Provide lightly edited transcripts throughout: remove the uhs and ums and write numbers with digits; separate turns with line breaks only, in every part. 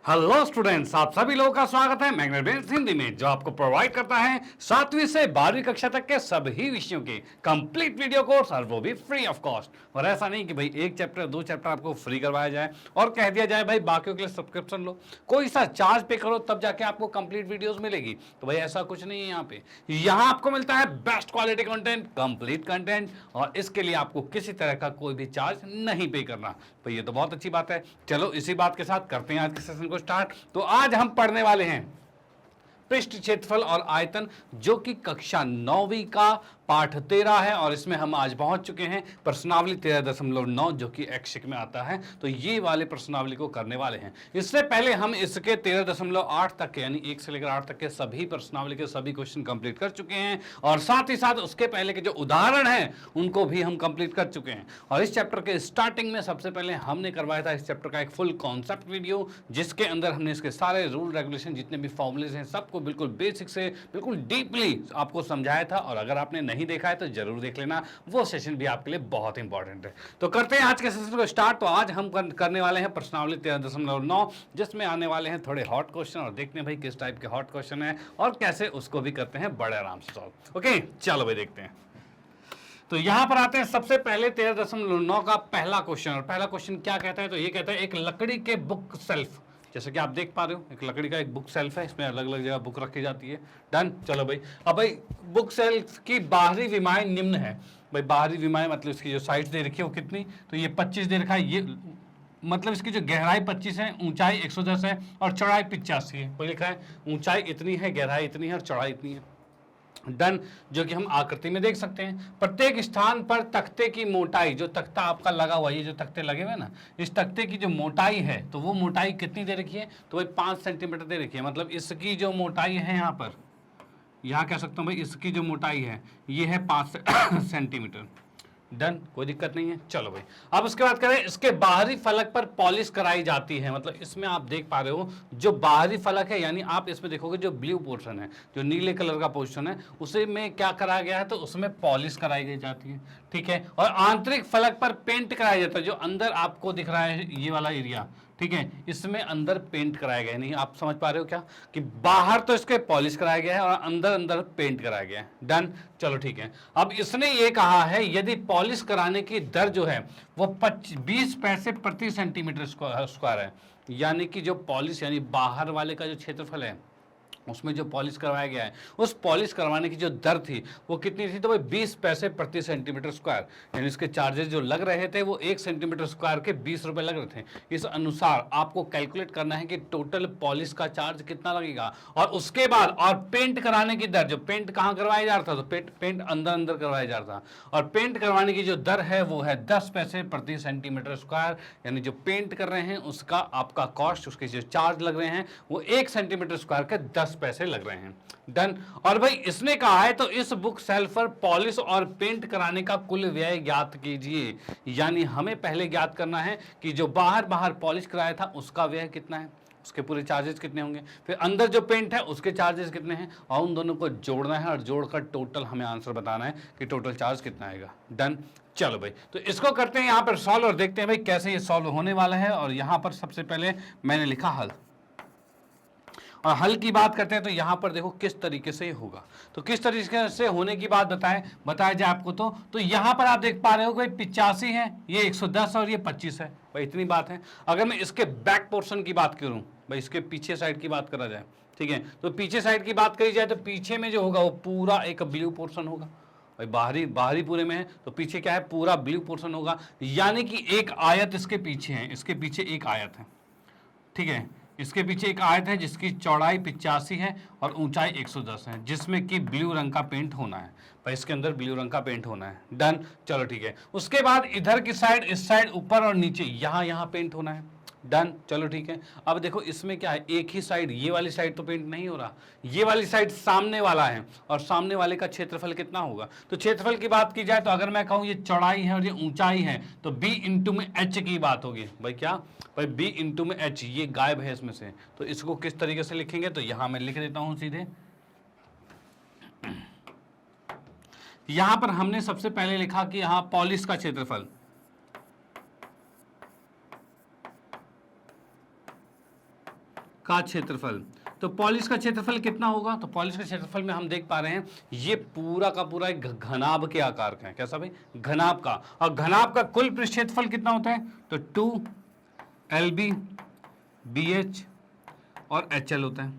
Hello students, आप सभी लोगों का स्वागत है मैग्नेट बेस हिंदी में, जो आपको प्रोवाइड करता है 7वीं से 12वीं कक्षा तक के सभी विषयों के कंप्लीट वीडियो कोर्स, और वो भी फ्री ऑफ कॉस्ट। और ऐसा नहीं कि भाई एक चैप्टर दो चैप्टर आपको फ्री करवाया जाए और कह दिया जाए भाई बाकियों के लिए सब्सक्रिप्शन लो, कोई सा चार्ज पे करो तब जाके आपको कंप्लीट वीडियोस मिलेगी। तो भाई ऐसा कुछ नहीं है। यहाँ आपको मिलता है best quality content, complete content, और इसके लिए आपको किसी तरह का कोई भी चार्ज नहीं पे करना। तो ये तो बहुत अच्छी बात है। चलो इसी बात के साथ करते हैं आज के सेशन को स्टार्ट। तो आज हम पढ़ने वाले हैं पृष्ठ क्षेत्रफल और आयतन, जो कि कक्षा 9वीं का पाठ 13 है, और इसमें हम आज पहुंच चुके हैं प्रश्नावली 13.9, जो कि ऐच्छिक में आता है। तो ये वाले प्रश्नावली को करने वाले हैं। इससे पहले हम इसके 13.8 तक के, यानी 1 से लेकर 8 तक के सभी प्रश्नावली के सभी क्वेश्चन कंप्लीट कर चुके हैं, और साथ ही साथ उसके पहले के जो उदाहरण हैं उनको भी हम कंप्लीट कर चुके हैं। और इस चैप्टर के स्टार्टिंग में सबसे पहले हमने करवाया था इस चैप्टर का एक फुल कॉन्सेप्ट वीडियो, जिसके अंदर हमने इसके सारे रूल रेगुलेशन, जितने भी फॉर्मूलेज हैं, सबको बिल्कुल बेसिक से बिल्कुल डीपली आपको समझाया था। और अगर आपने नहीं देखा है तो जरूर देख लेना, वो सेशन भी आपके लिए बहुत इंपॉर्टेंट है। तो करते हैं आज के सेशन को स्टार्ट। तो आज हम करने वाले हैं प्रश्नावली 13.9, जिसमें आने वाले हैं थोड़े हॉट क्वेश्चन, और देखते हैं भाई किस टाइप के हॉट क्वेश्चन है और कैसे उसको भी करते हैं बड़े आराम से सॉल्व। ओके, चलो भाई देखते हैं। तो यहां पर आते हैं सबसे पहले 13.9 का पहला क्वेश्चन। और पहला क्वेश्चन क्या कहता है? तो ये कहता है एक लकड़ी के बुक सेल्फ, जैसे कि आप देख पा रहे हो एक लकड़ी का एक बुक सेल्फ है, इसमें अलग अलग जगह बुक रखी जाती है। डन। चलो भाई, अब भाई बुक सेल्फ की बाहरी विमाएं निम्न है। भाई बाहरी विमाएं मतलब इसकी जो साइड दे रखी है वो कितनी? तो ये 25 दे रखा है। ये मतलब इसकी जो गहराई 25 है, ऊंचाई 110 है और चौड़ाई 85 है। कोई लिखा है ऊंचाई इतनी है, गहराई इतनी है और चौड़ाई इतनी है। डन। जो कि हम आकृति में देख सकते हैं। प्रत्येक स्थान पर तख्ते की मोटाई, जो तख्ता आपका लगा हुआ है, ये जो तख्ते लगे हुए ना, इस तख्ते की जो मोटाई है, तो वो मोटाई कितनी दे रखी है? तो भाई 5 सेंटीमीटर दे रखी है। मतलब इसकी जो मोटाई है यहाँ पर, यहाँ कह सकता हूँ भाई इसकी जो मोटाई है ये है 5 सेंटीमीटर। डन, कोई दिक्कत नहीं है। चलो भाई, अब उसके बाद करें इसके बाहरी फलक पर पॉलिश कराई जाती है। मतलब इसमें आप देख पा रहे हो जो बाहरी फलक है, यानी आप इसमें देखोगे जो ब्लू पोर्शन है, जो नीले कलर का पोर्शन है, उसे में क्या कराया गया है? तो उसमें पॉलिश कराई गई जाती है। ठीक है। और आंतरिक फलक पर पेंट कराया जाता है। जो अंदर आपको दिख रहा है ये वाला एरिया, ठीक है, इसमें अंदर पेंट कराया गया है। नहीं, आप समझ पा रहे हो क्या? कि बाहर तो इसके पॉलिश कराया गया है और अंदर अंदर पेंट कराया गया है। डन। चलो ठीक है। अब इसने ये कहा है यदि पॉलिश कराने की दर जो है वो 20 पैसे प्रति सेंटीमीटर स्क्वायर है, यानी कि जो पॉलिश यानी बाहर वाले का जो क्षेत्रफल है उसमें जो पॉलिश करवाया गया है, उस पॉलिश करवाने की जो दर थी वो कितनी थी? तो भाई 20 पैसे प्रति सेंटीमीटर स्क्वायर, यानी इसके चार्जेस जो लग रहे थे वो 1 सेंटीमीटर स्क्वायर के 20 रुपए लग रहे थे। इस अनुसार आपको कैलकुलेट करना है कि टोटल पॉलिश का चार्ज कितना लगेगा, और उसके बाद और पेंट कराने की दर, जो पेंट कहाँ करवाया जा रहा था? तो पेंट अंदर अंदर करवाया जा रहा था, और पेंट करवाने की जो दर है वो है 10 पैसे प्रति सेंटीमीटर स्क्वायर, यानी जो पेंट कर रहे हैं उसका आपका कॉस्ट, उसके जो चार्ज लग रहे हैं वो 1 सेंटीमीटर स्क्वायर के 10 पैसे लग रहे हैं। डन। और भाई इसने कहा है तो इस बुक सेल्फ पर पॉलिश और पेंट कराने का कुल व्यय ज्ञात कीजिए। यानी हमें पहले ज्ञात करना है कि जो बाहर पॉलिश कराया था उसका व्यय कितना है, उसके पूरे चार्जेस कितने होंगे, फिर अंदर जो पेंट है उसके चार्जेस कितने हैं, और उन दोनों को जोड़ना है और जोड़कर टोटल हमें आंसर बताना है कि टोटल चार्ज कितना आएगा। डन। चलो भाई, तो इसको करते हैं यहाँ पर सॉल्व और देखते हैं भाई कैसे ये सॉल्व होने वाला है। और यहाँ पर सबसे पहले मैंने लिखा हल, और हल की बात करते हैं तो यहां पर देखो किस तरीके से होगा। तो किस तरीके से होने की बात बताया जाए आपको। तो यहां पर आप देख पा रहे हो भाई 85 है, ये 110 और ये 25 है। भाई इतनी बात है। अगर मैं इसके बैक पोर्शन की बात करूं, भाई इसके पीछे साइड की बात करा जाए, ठीक है, तो पीछे साइड की बात करी जाए तो पीछे में जो होगा वो पूरा एक ब्लू पोर्शन होगा। भाई बाहरी पूरे में है तो पीछे क्या है? पूरा ब्लू पोर्शन होगा, यानी कि एक आयत इसके पीछे है, इसके पीछे एक आयत है। ठीक है, इसके पीछे एक आयत है जिसकी चौड़ाई 85 है और ऊंचाई 110 है, जिसमें कि ब्लू रंग का पेंट होना है। भाई इसके अंदर ब्लू रंग का पेंट होना है। डन। चलो ठीक है। उसके बाद इधर की साइड, इस साइड, ऊपर और नीचे यहाँ पेंट होना है। डन। चलो ठीक है। अब देखो इसमें क्या है, एक ही साइड, ये वाली साइड तो पेंट नहीं हो रहा, ये वाली साइड सामने वाला है, और सामने वाले का क्षेत्रफल कितना होगा? तो क्षेत्रफल की बात की जाए तो अगर मैं कहूं ये चौड़ाई है और ये ऊंचाई है, तो b इंटू में h की बात होगी। भाई क्या? भाई b इंटू में h, ये गायब है इसमें से, तो इसको किस तरीके से लिखेंगे? तो यहां मैं लिख देता हूं सीधे। यहां पर हमने सबसे पहले लिखा कि यहां पॉलिश का क्षेत्रफल, का क्षेत्रफल। तो पॉलिश का क्षेत्रफल कितना होगा? तो पॉलिश के क्षेत्रफल में हम देख पा रहे हैं ये पूरा का पूरा एक घनाभ के आकार का है। कैसा भाई? घनाभ का। और घनाभ का कुल पृष्ठ क्षेत्रफल कितना होता है? तो 2 LB BH और HL होता है।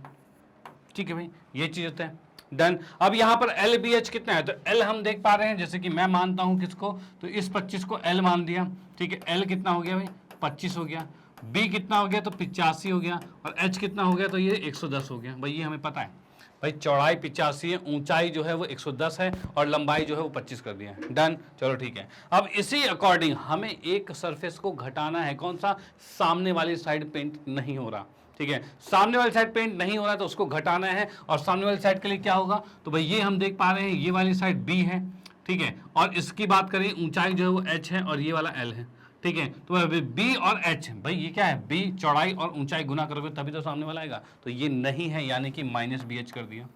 ठीक है भाई, ये चीज होता है। डन। अब यहां पर LBH कितना है? तो L हम देख पा रहे हैं, जैसे कि मैं मानता हूं किसको, तो इस 25 को L मान दिया। ठीक है, L कितना हो गया भाई? 25 हो गया। B कितना हो गया? तो 85 हो गया। और H कितना हो गया? तो ये 110 हो गया। भाई ये हमें पता है भाई, चौड़ाई 85 है, ऊंचाई जो है वो 110 है और लंबाई जो है वो 25 कर दिया है। डन। चलो ठीक है। अब इसी अकॉर्डिंग हमें एक सरफेस को घटाना है। कौन सा? सामने वाली साइड पेंट नहीं हो रहा। ठीक है, सामने वाली साइड पेंट नहीं हो रहा तो उसको घटाना है। और सामने वाली साइड के लिए क्या होगा? तो भाई ये हम देख पा रहे हैं, ये वाली साइड B है। ठीक है, और इसकी बात करें, ऊंचाई जो है वो H है और ये वाला L है। ठीक है, तो B और H, भाई ये क्या है? B चौड़ाई और ऊंचाई गुना करोगे तभी तो सामने वाला आएगा। तो ये नहीं है, यानी कि -BH कर दिया।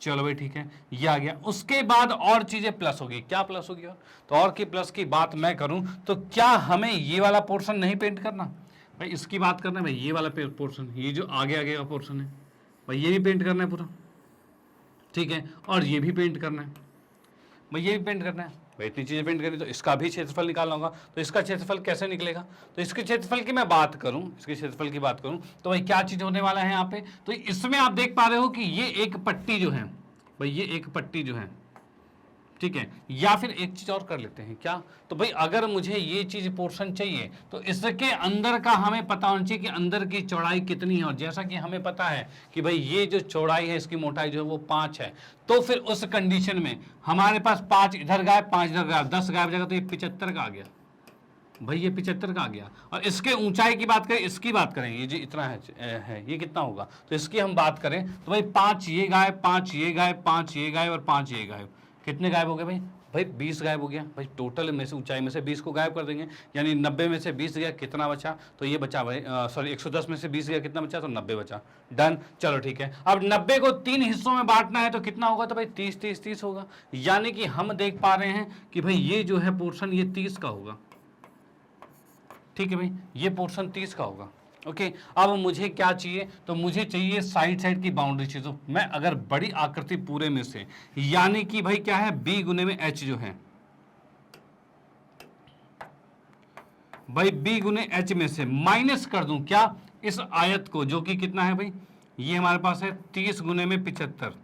चलो भाई ठीक है, ये आ गया। उसके बाद और चीजें प्लस होगी। क्या प्लस होगी? और तो और की प्लस की बात मैं करूं तो क्या हमें ये वाला पोर्शन नहीं पेंट करना? भाई इसकी बात करना है भाई, ये वाला पोर्शन, ये जो आगे आगे का पोर्शन है भाई, ये भी पेंट करना है पूरा। ठीक है, और ये भी पेंट करना है भाई, ये भी पेंट करना है भाई। इतनी चीजें पेंट करनी तो इसका भी क्षेत्रफल निकालना होगा। तो इसका क्षेत्रफल कैसे निकलेगा? तो इसके क्षेत्रफल की मैं बात करूं, इसके क्षेत्रफल की बात करूं तो भाई क्या चीज होने वाला है यहाँ पे? तो इसमें आप देख पा रहे हो कि ये एक पट्टी जो है भाई, ये एक पट्टी जो है, ठीक है, या फिर एक चीज और कर लेते हैं। क्या? तो भाई अगर मुझे ये चीज पोर्शन चाहिए तो इसके अंदर का हमें पता होना चाहिए कि अंदर की चौड़ाई कितनी है। और जैसा कि हमें पता है कि भाई ये जो चौड़ाई है इसकी मोटाई जो है वो 5 है, तो फिर उस कंडीशन में हमारे पास 5 इधर गायब, 5 इधर गायब, 10 गायब जाएगा, तो ये 75 का आ गया भाई, ये 75 का आ गया। और इसके ऊंचाई की बात करें, इसकी बात करें, ये जो इतना है ये कितना होगा? तो इसकी हम बात करें तो भाई 5 ये गायब, 5 ये गायब, 5 ये गायब और 5 ये गायब। कितने गायब हो गए भाई? भाई 20 गायब हो गया भाई। टोटल में से ऊंचाई में से 20 को गायब कर देंगे, यानी 90 में से 20 गया, कितना बचा? तो ये बचा भाई, सॉरी 110 में से 20 गया, कितना बचा? तो 90 बचा। डन। चलो ठीक है, अब 90 को 3 हिस्सों में बांटना है तो कितना होगा? तो भाई 30 30 30 होगा। यानी कि हम देख पा रहे हैं कि भाई ये जो है पोर्शन ये 30 का होगा। ठीक है भाई, ये पोर्शन 30 का होगा। ओके, अब मुझे क्या चाहिए? तो मुझे चाहिए साइड साइड की बाउंड्री चाहिए। तो मैं अगर बड़ी आकृति पूरे में से, यानी कि भाई क्या है, B गुने में H जो है भाई, B गुने H में से माइनस कर दूं क्या? इस आयत को, जो कि कितना है भाई, ये हमारे पास है 30 गुने में 75।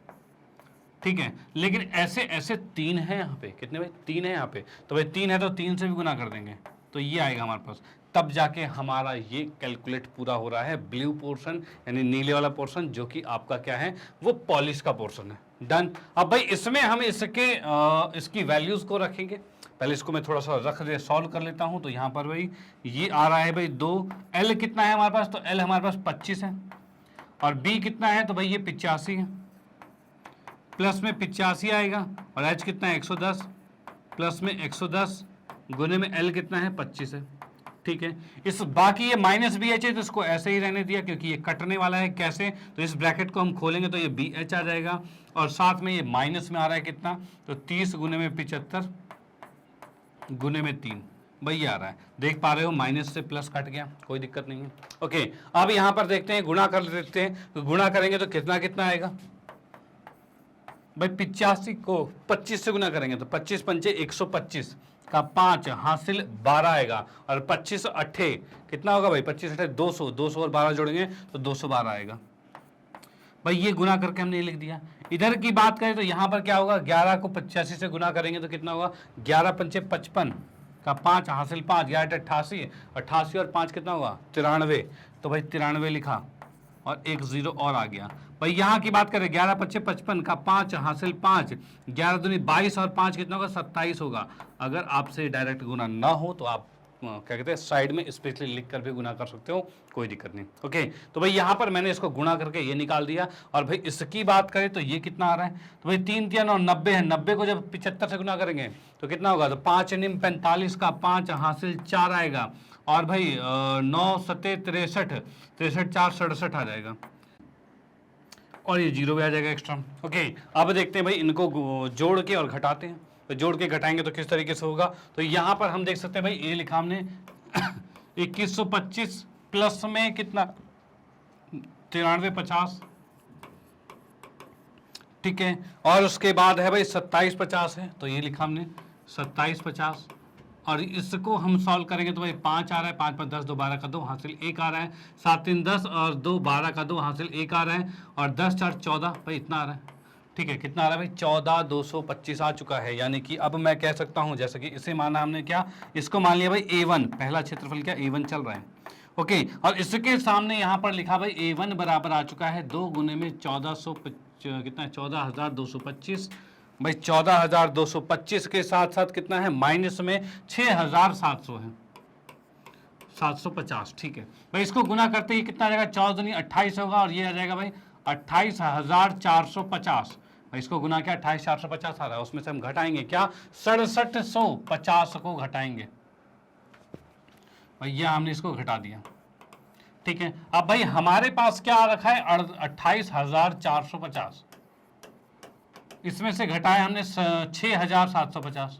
ठीक है, लेकिन ऐसे ऐसे 3 है यहाँ पे। कितने भाई? 3 है यहाँ पे। तो भाई 3 है तो 3 से भी गुना कर देंगे तो ये आएगा हमारे पास। तब जाके हमारा ये कैलकुलेट पूरा हो रहा है। ब्लू पोर्शन यानी नीले वाला पोर्शन, जो कि आपका क्या है, वो पॉलिश का पोर्शन है। डन। अब भाई इसमें हम इसकी वैल्यूज को रखेंगे। पहले इसको मैं थोड़ा सा सॉल्व कर लेता हूं। तो यहाँ पर भाई ये आ रहा है भाई 2। L कितना है हमारे पास? तो L हमारे पास 25 है। और B कितना है? तो भाई ये 85 है। प्लस में 85 आएगा। और H कितना है? 110। प्लस में 110 गुने में L कितना है? 25 है। ठीक है, इस बाकी ये -BH है तो इसको ऐसे ही रहने दिया, क्योंकि ये कटने वाला है। कैसे? तो इस ब्रैकेट को हम खोलेंगे तो ये BH आ जाएगा। और साथ में ये माइनस में आ रहा है कितना? तो 30 गुने में 75 गुने में 3 भाई ये आ रहा है। देख पा रहे हो, माइनस से प्लस कट गया, कोई दिक्कत नहीं है। ओके, अब यहां पर देखते हैं, गुणा कर लेते हैं। तो गुणा करेंगे तो कितना कितना आएगा भाई? 85 को 25 से गुना करेंगे तो 25 पंचे 125 का 5 हासिल 12 आएगा। और 25 अट्ठे कितना होगा भाई? 25 अट्ठे 200, 200 और 12 जोड़ेंगे तो 212 आएगा भाई। ये गुना करके हमने लिख दिया। इधर की बात करें तो यहाँ पर क्या होगा? 11 को 85 से गुना करेंगे तो कितना होगा? 11 पंचे 55 का 5 हासिल 5, 11 88, 88 और 5 कितना होगा? 93। तो भाई 93 लिखा और एक 0 और आ गया भाई। यहाँ की बात करें 11 पच्चे 55 का 5 हासिल 5, 11 दूनी 22 और 5 कितना होगा? 27 होगा। अगर आपसे डायरेक्ट गुना ना हो तो आप क्या कहते हैं, साइड में स्पेशली लिख कर भी गुना कर सकते हो, कोई दिक्कत नहीं। ओके, तो भाई यहाँ पर मैंने इसको गुणा करके ये निकाल दिया। और भाई इसकी बात करें तो ये कितना आ रहा है? तो भाई 3 3 और 90 है। 90 को जब 75 से गुना करेंगे तो कितना होगा? तो 5 निम 45 का 5 हासिल 4 आएगा। और भाई 9 सत्ते 63, 63 4 67 आ जाएगा। और ये 0 भी आ जाएगा एक्स्ट्रा। ओके, अब देखते हैं भाई इनको जोड़ के और घटाते हैं। तो जोड़ के घटाएंगे तो किस तरीके से होगा? तो यहाँ पर हम देख सकते हैं भाई, ये लिखा हमने 2125 प्लस में कितना 9350, ठीक है। और उसके बाद है भाई 2750 है, तो ये लिखा हमने 2750। और इसको हम सॉल्व करेंगे तो भाई 5 आ रहा है, 5 5 10, 2 12 का 2 हासिल 1 आ रहा है, 7 3 10 और 2 12 का 2 हासिल 1 आ रहा है, और 10 4 14 भाई इतना आ रहा है, ठीक है। कितना आ रहा है भाई 14225 आ चुका है। यानी कि अब मैं कह सकता हूं, जैसे कि इसे माना हमने क्या, इसको मान लिया भाई A1, पहला क्षेत्रफल क्या A1 चल रहा है, ओके। और इसके सामने यहां पर लिखा भाई A1 बराबर आ चुका है 2 गुने में 1400 कितना है 14225 भाई 14225 के साथ साथ कितना है माइनस में 6700 है 750, ठीक है भाई। इसको गुना करते ही कितना आ जाएगा 14 दूनी 28 होगा, और ये आ जाएगा भाई 28450 भाई। इसको गुना किया 28450 आ रहा है, उसमें से हम घटाएंगे क्या 6750 को घटाएंगे भाई, ये हमने इसको घटा दिया, ठीक है। अब भाई हमारे पास क्या आ रखा है 28450, इसमें से घटाया हमने 6750,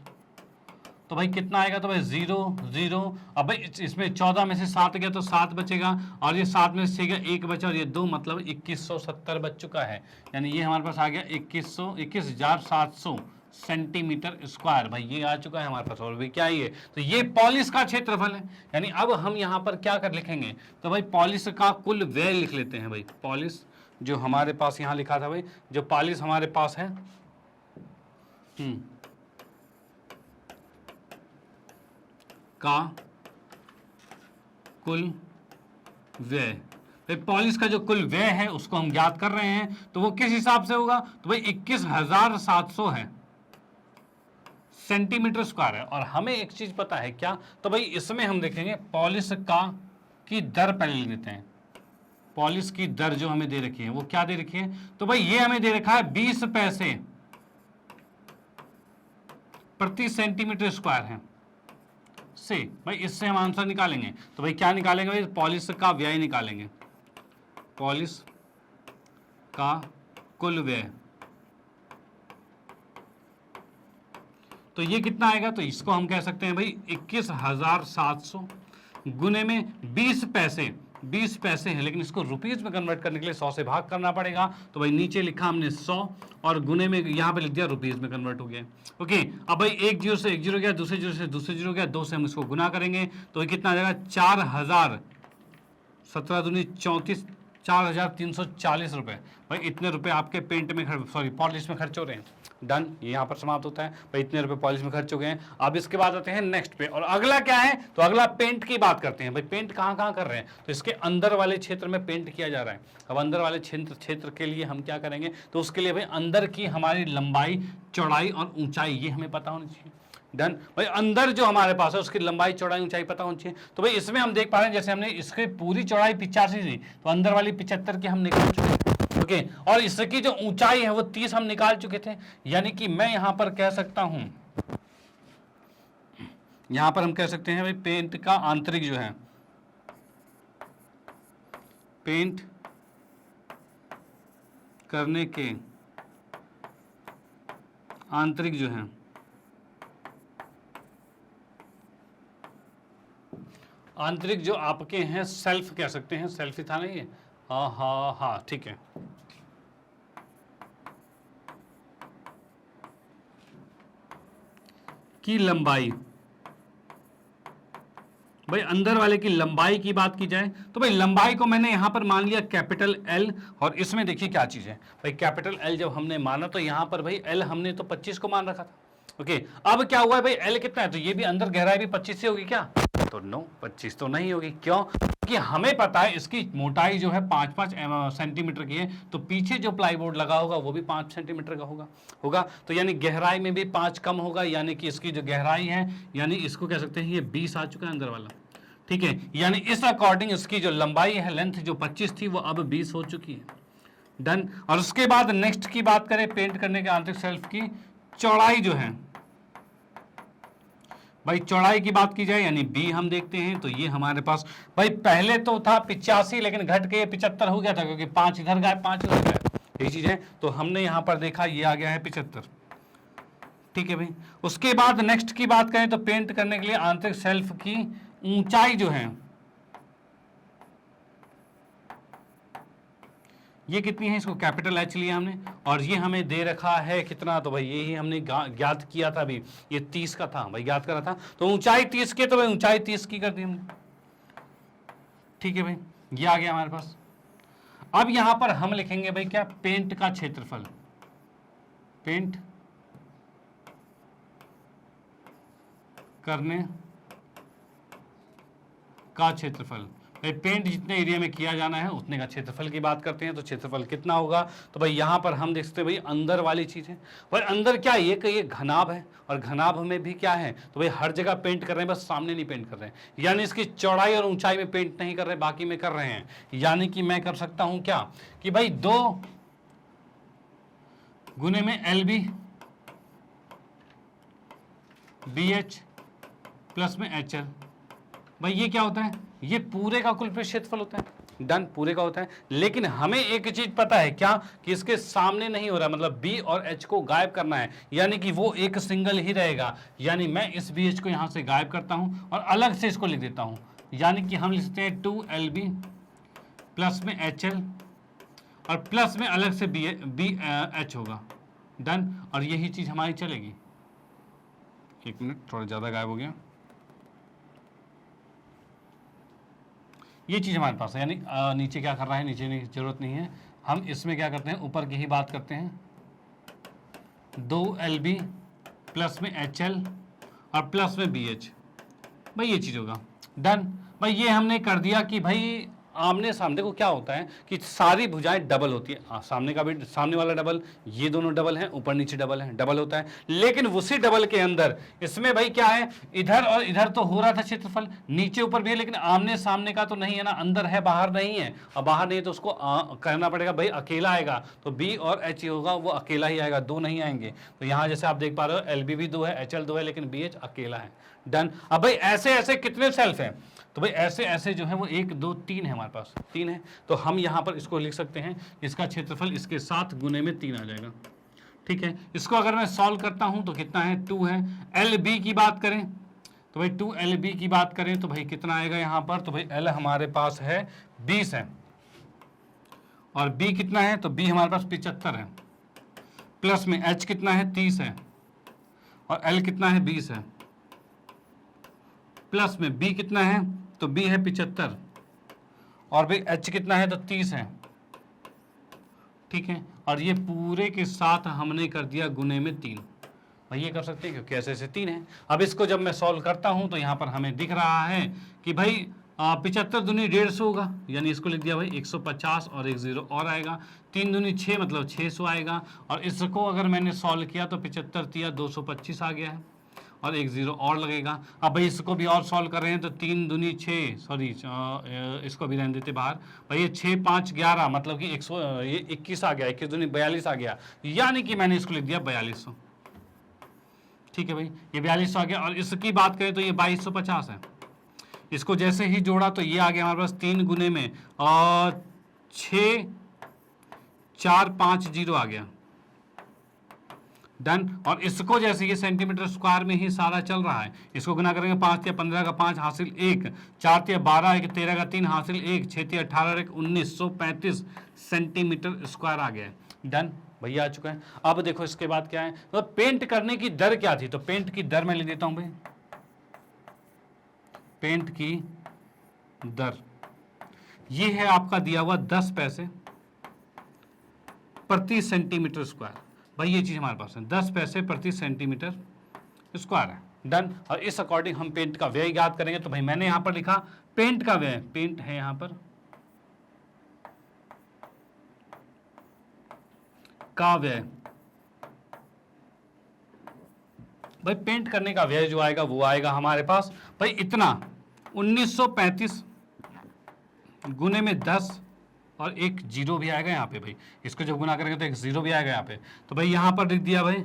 तो भाई कितना आएगा, तो भाई 0 0। अब भाई इसमें 14 में से 7 गया तो 7 बचेगा, और ये 7 में से गया 1 बचा, और ये 2 मतलब 2170 बच चुका है। यानी ये हमारे पास आ गया 21,700 सेंटीमीटर स्क्वायर भाई, ये आ चुका है हमारे पास। और भाई क्या है, तो ये पॉलिश का क्षेत्रफल है। यानी अब हम यहाँ पर क्या कर लिखेंगे, तो भाई पॉलिश का कुल व्यय लिख लेते हैं भाई। पॉलिश जो हमारे पास यहाँ लिखा था भाई, जो पॉलिश हमारे पास है का कुल व्यय, भाई पॉलिश का जो कुल व्यय है उसको हम ज्ञात कर रहे हैं, तो वो किस हिसाब से होगा, तो भाई 21,700 है सेंटीमीटर स्क्वायर है। और हमें एक चीज पता है क्या, तो भाई इसमें हम देखेंगे पॉलिश का की दर पहले ले लेते हैं। पॉलिश की दर जो हमें दे रखी है वो क्या दे रखी है, तो भाई ये हमें दे रखा है 20 पैसे प्रति सेंटीमीटर स्क्वायर है से। भाई इससे हम आंसर निकालेंगे, तो भाई क्या निकालेंगे भाई, पॉलिश का व्यय निकालेंगे, पॉलिश का कुल व्यय। तो ये कितना आएगा, तो इसको हम कह सकते हैं भाई 21,700 गुने में 20 पैसे, 20 पैसे है, लेकिन इसको रुपीज में कन्वर्ट करने के लिए 100 से भाग करना पड़ेगा। तो भाई नीचे लिखा हमने 100 और गुने में यहाँ पे लिख दिया रुपीज में कन्वर्ट हो गया, ओके। अब भाई एक जीरो से एक जीरो गया, दूसरे जीरो से दूसरे जीरो गया, 2 से हम इसको गुना करेंगे तो ये कितना आ जाएगा 4000, 17 दूनी 34, 4340 रुपए। भाई इतने रुपए आपके पेंट में सॉरी पॉलिश में खर्च हो रहे हैं। डन, ये यहाँ पर समाप्त होता है भाई, इतने रुपए पॉलिश में खर्च हो गए हैं। अब इसके बाद आते हैं नेक्स्ट पे, और अगला क्या है, तो अगला पेंट की बात करते हैं। भाई पेंट कहाँ कहाँ कर रहे हैं, तो इसके अंदर वाले क्षेत्र में पेंट किया जा रहा है। अब अंदर वाले क्षेत्र के लिए हम क्या करेंगे, तो उसके लिए भाई अंदर की हमारी लंबाई चौड़ाई और ऊंचाई ये हमें पता होनी चाहिए। डन भाई, अंदर जो हमारे पास है उसकी लंबाई चौड़ाई ऊंचाई पता होनी चाहिए। तो भाई इसमें हम देख पा रहे हैं, जैसे हमने इसकी पूरी चौड़ाई 85 थी, तो अंदर वाली 75 की हम निकाल चुके हैं, ओके। और इसकी जो ऊंचाई है वो 30 हम निकाल चुके थे। यानी कि मैं यहां पर कह सकता हूं, यहां पर हम कह सकते हैं भाई पेंट का आंतरिक जो है, पेंट करने के आंतरिक जो है, आंतरिक जो आपके हैं सेल्फ कह सकते हैं, सेल्फ ही था नहीं है, हाँ हाँ हाँ ठीक है, की लंबाई। भाई अंदर वाले की लंबाई की बात की जाए तो भाई लंबाई को मैंने यहां पर मान लिया कैपिटल एल, और इसमें देखिए क्या चीज है भाई, कैपिटल एल जब हमने माना तो यहां पर भाई एल हमने तो 25 को मान रखा था, ओके। अब क्या हुआ है भाई, एल कितना है, तो ये भी अंदर गहराई भी 25 से होगी क्या, तो नो 25 तो नहीं होगी। क्यों, कि हमें पता है इसकी मोटाई जो है 5-5 सेंटीमीटर की है, तो पीछे जो प्लाईवुड लगा होगा वो भी 5 सेंटीमीटर का होगा। तो यानी गहराई में भी 5 कम होगा, यानी कि इसकी जो गहराई है, यानी इसको कह सकते हैं ये 20 आ चुका है अंदर वाला, ठीक है। यानी इस अकॉर्डिंग इसकी जो लंबाई है, लेंथ जो 25 थी वो अब 20 हो चुकी है। डन। और उसके बाद नेक्स्ट की बात करें, पेंट करने के आंतरिक सेल्फ की चौड़ाई जो है, भाई चौड़ाई की बात की जाए यानी बी हम देखते हैं, तो ये हमारे पास भाई पहले तो था 85, लेकिन घट के 75 हो गया था, क्योंकि 5 इधर गए 5 इधर गए, यही चीज है। तो हमने यहां पर देखा ये आ गया है 75, ठीक है भाई। उसके बाद नेक्स्ट की बात करें तो पेंट करने के लिए आंतरिक सेल्फ की ऊंचाई जो है, ये कितनी है, इसको कैपिटल एच लिया हमने, और ये हमें दे रखा है कितना, तो भाई यही हमने ज्ञात किया था अभी, ये 30 का था भाई, ज्ञात करा था, तो ऊंचाई 30 की, तो भाई ऊंचाई 30 की कर दी हमने। ठीक है भाई, ये आ गया हमारे पास। अब यहां पर हम लिखेंगे भाई क्या, पेंट का क्षेत्रफल, पेंट करने का क्षेत्रफल। भाई पेंट जितने एरिया में किया जाना है उतने का क्षेत्रफल की बात करते हैं, तो क्षेत्रफल कितना होगा, तो भाई यहां पर हम देख सकते हैं भाई अंदर वाली चीज है, भाई अंदर क्या है, ये घनाभ है, और घनाभ में भी क्या है, तो भाई हर जगह पेंट कर रहे हैं, बस सामने नहीं पेंट कर रहे हैं, यानी इसकी चौड़ाई और ऊंचाई में पेंट नहीं कर रहे, बाकी में कर रहे हैं। यानी कि मैं कर सकता हूं क्या, कि भाई 2 गुने में LB BH प्लस में HL, भाई ये क्या होता है, ये पूरे का कुल पृष्ठ क्षेत्रफल होता है। डन, पूरे का होता है। लेकिन हमें एक चीज पता है क्या, कि इसके सामने नहीं हो रहा, मतलब B और H को गायब करना है, यानी कि वो एक सिंगल ही रहेगा। यानी मैं इस BH को यहां से गायब करता हूं और अलग से इसको लिख देता हूं, यानी कि हम लिख सकते हैं 2LB प्लस में HL और प्लस में अलग से BH होगा। डन, और यही चीज हमारी चलेगी। एक मिनट, थोड़ा ज्यादा गायब हो गया, ये चीज हमारे पास है, यानी नीचे क्या कर रहा है, नीचे नहीं जरूरत नहीं है, हम इसमें क्या करते हैं, ऊपर की ही बात करते हैं। 2LB प्लस में HL और प्लस में BH, भाई ये चीज होगा। डन, भाई ये हमने कर दिया कि भाई आमने सामने को क्या होता है कि सारी भुजाएं डबल होती है, सामने का भी, सामने वाला डबल, ये दोनों डबल हैं, ऊपर नीचे डबल है, डबल होता है। लेकिन उसी डबल के अंदर इसमें भाई क्या है, इधर और इधर तो हो रहा था क्षेत्रफल, नीचे ऊपर भी है, लेकिन आमने सामने का तो नहीं है ना, अंदर है बाहर नहीं है, और बाहर नहीं है तो उसको करना पड़ेगा भाई, अकेला आएगा तो B और H होगा, वो अकेला ही आएगा, दो नहीं आएंगे। तो यहाँ जैसे आप देख पा रहे हो LB भी 2 है, HL 2 है, लेकिन BH अकेला है। डन, अब भाई ऐसे ऐसे कितने सेल्फ हैं, तो भाई ऐसे ऐसे जो है वो 1 2 3 है, हमारे पास 3 है, तो हम यहाँ पर इसको लिख सकते हैं, इसका क्षेत्रफल इसके साथ गुने में 3 आ जाएगा। ठीक है, इसको अगर मैं सॉल्व करता हूं तो कितना है, 2 है। LB की बात करें तो भाई 2LB की बात करें तो भाई कितना आएगा यहाँ पर, तो भाई L हमारे पास है 20 है, और B कितना है, तो B हमारे पास 75 है, प्लस में H कितना है, 30 है, और L कितना है, 20 है, प्लस में B कितना है, तो B है 75, और भाई H कितना है, तो 30 है। ठीक है, और ये पूरे के साथ हमने कर दिया गुने में 3, भाई ये कर सकते हैं क्योंकि ऐसे ऐसे 3 है। अब इसको जब मैं सॉल्व करता हूं तो यहाँ पर हमें दिख रहा है कि भाई 75 दूनी 150 होगा, यानी इसको लिख दिया भाई 150, और एक 0 और आएगा, 3 दूनी 6 मतलब 600 आएगा, और इसको अगर मैंने सॉल्व किया तो 75 दिया 225 आ गया है, और एक 0 और लगेगा। अब भाई इसको भी और सॉल्व कर रहे हैं तो 3 दूनी 6, सॉरी इसको भी रहने देते बाहर, भाई ये 6 5 11 मतलब कि 21 आ गया, 21 दूनी 42 आ गया, यानी कि मैंने इसको लिख दिया 4200। ठीक है भाई, ये 4200 आ गया, और इसकी बात करें तो ये 2250 है। इसको जैसे ही जोड़ा तो ये आ गया हमारे पास 3 गुने में और 6 4 5 0 आ गया। डन, और इसको जैसे ये सेंटीमीटर स्क्वायर में ही सारा चल रहा है, इसको गुना करेंगे 5 या 15 का 5 हासिल 1, 4 या 12 एक 13 का 3 हासिल 1, 6 या 18 एक 1935 सेंटीमीटर स्क्वायर आ गया है। डन, भैया आ चुका है। अब देखो इसके बाद क्या है, तो पेंट करने की दर क्या थी, तो पेंट की दर मैं लिख देता हूं भाई, पेंट की दर ये है आपका दिया हुआ 10 पैसे प्रति सेंटीमीटर स्क्वायर, भाई ये चीज हमारे पास है 10 पैसे प्रति सेंटीमीटर स्क्वायर है। डन, और इस अकॉर्डिंग हम पेंट का व्यय याद करेंगे, तो भाई मैंने यहां पर लिखा पेंट का व्यय, पेंट है यहां पर का व्यय, भाई पेंट करने का व्यय जो आएगा वो आएगा हमारे पास भाई इतना 1935 गुने में 10, और एक 0 भी आएगा यहाँ पे, भाई इसको जब गुना करेंगे तो एक 0 भी आएगा यहाँ पे, तो भाई यहाँ पर लिख दिया भाई,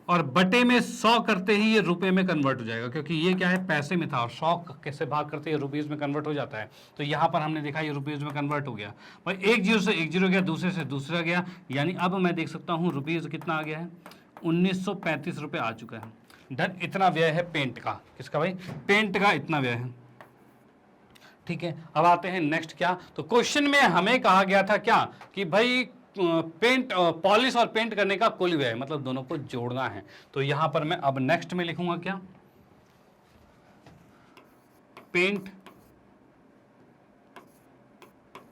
और बटे में 100 करते ही ये रुपए में कन्वर्ट हो जाएगा, क्योंकि ये क्या है पैसे में था, और 100 कैसे भाग करते ही रुपीज में कन्वर्ट हो जाता है, तो यहाँ पर हमने देखा ये रुपीज में कन्वर्ट हो गया भाई, एक 0 से एक 0 गया, दूसरे से दूसरा गया, यानी अब मैं देख सकता हूँ रुपीज कितना आ गया है, 1935 रुपये आ चुका है। डन, इतना व्यय है पेंट का, किसका भाई, पेंट का इतना व्यय है। ठीक है, अब आते हैं नेक्स्ट क्या, तो क्वेश्चन में हमें कहा गया था क्या कि भाई पेंट पॉलिश और पेंट करने का कुल व्यय, मतलब दोनों को जोड़ना है। तो यहां पर मैं अब नेक्स्ट में लिखूंगा क्या, पेंट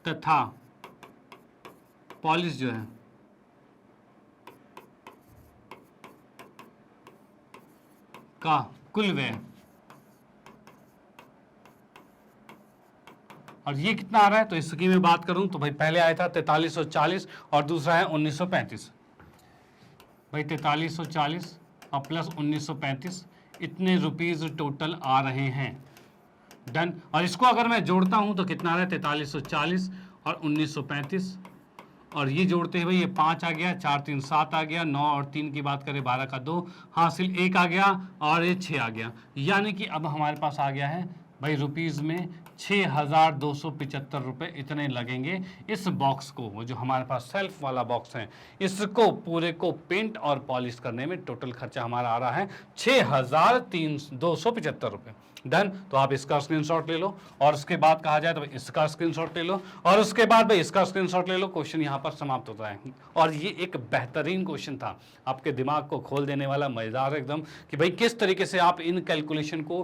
तथा पॉलिश जो है का कुल व्यय, और ये कितना आ रहा है, तो इसकी मैं बात करूं तो भाई पहले आया था 4340 और दूसरा है 1935। भाई 4340 और प्लस 1935, इतने रुपीज टोटल आ रहे हैं। डन। और इसको अगर मैं जोड़ता हूं तो कितना आ रहा है, 4340 और 1935, और ये जोड़ते हैं भाई ये 5 आ गया, 4 3 7 आ गया, 9 और 3 की बात करें 12 का 2 हासिल 1 आ गया, और ये 6 आ गया। यानी कि अब हमारे पास आ गया है भाई रुपीज़ में 6275 रुपये इतने लगेंगे इस बॉक्स को, वो जो हमारे पास सेल्फ वाला बॉक्स है, इसको पूरे को पेंट और पॉलिश करने में टोटल खर्चा हमारा आ रहा है 6275 रुपये। डन। तो आप इसका स्क्रीनशॉट ले लो, और उसके बाद कहा जाए तो भाई इसका स्क्रीनशॉट ले लो, और उसके बाद भाई इसका स्क्रीनशॉट ले लो। क्वेश्चन यहाँ पर समाप्त होता है। और ये एक बेहतरीन क्वेश्चन था, आपके दिमाग को खोल देने वाला, मजेदार एकदम, कि भाई किस तरीके से आप इन कैलकुलेशन को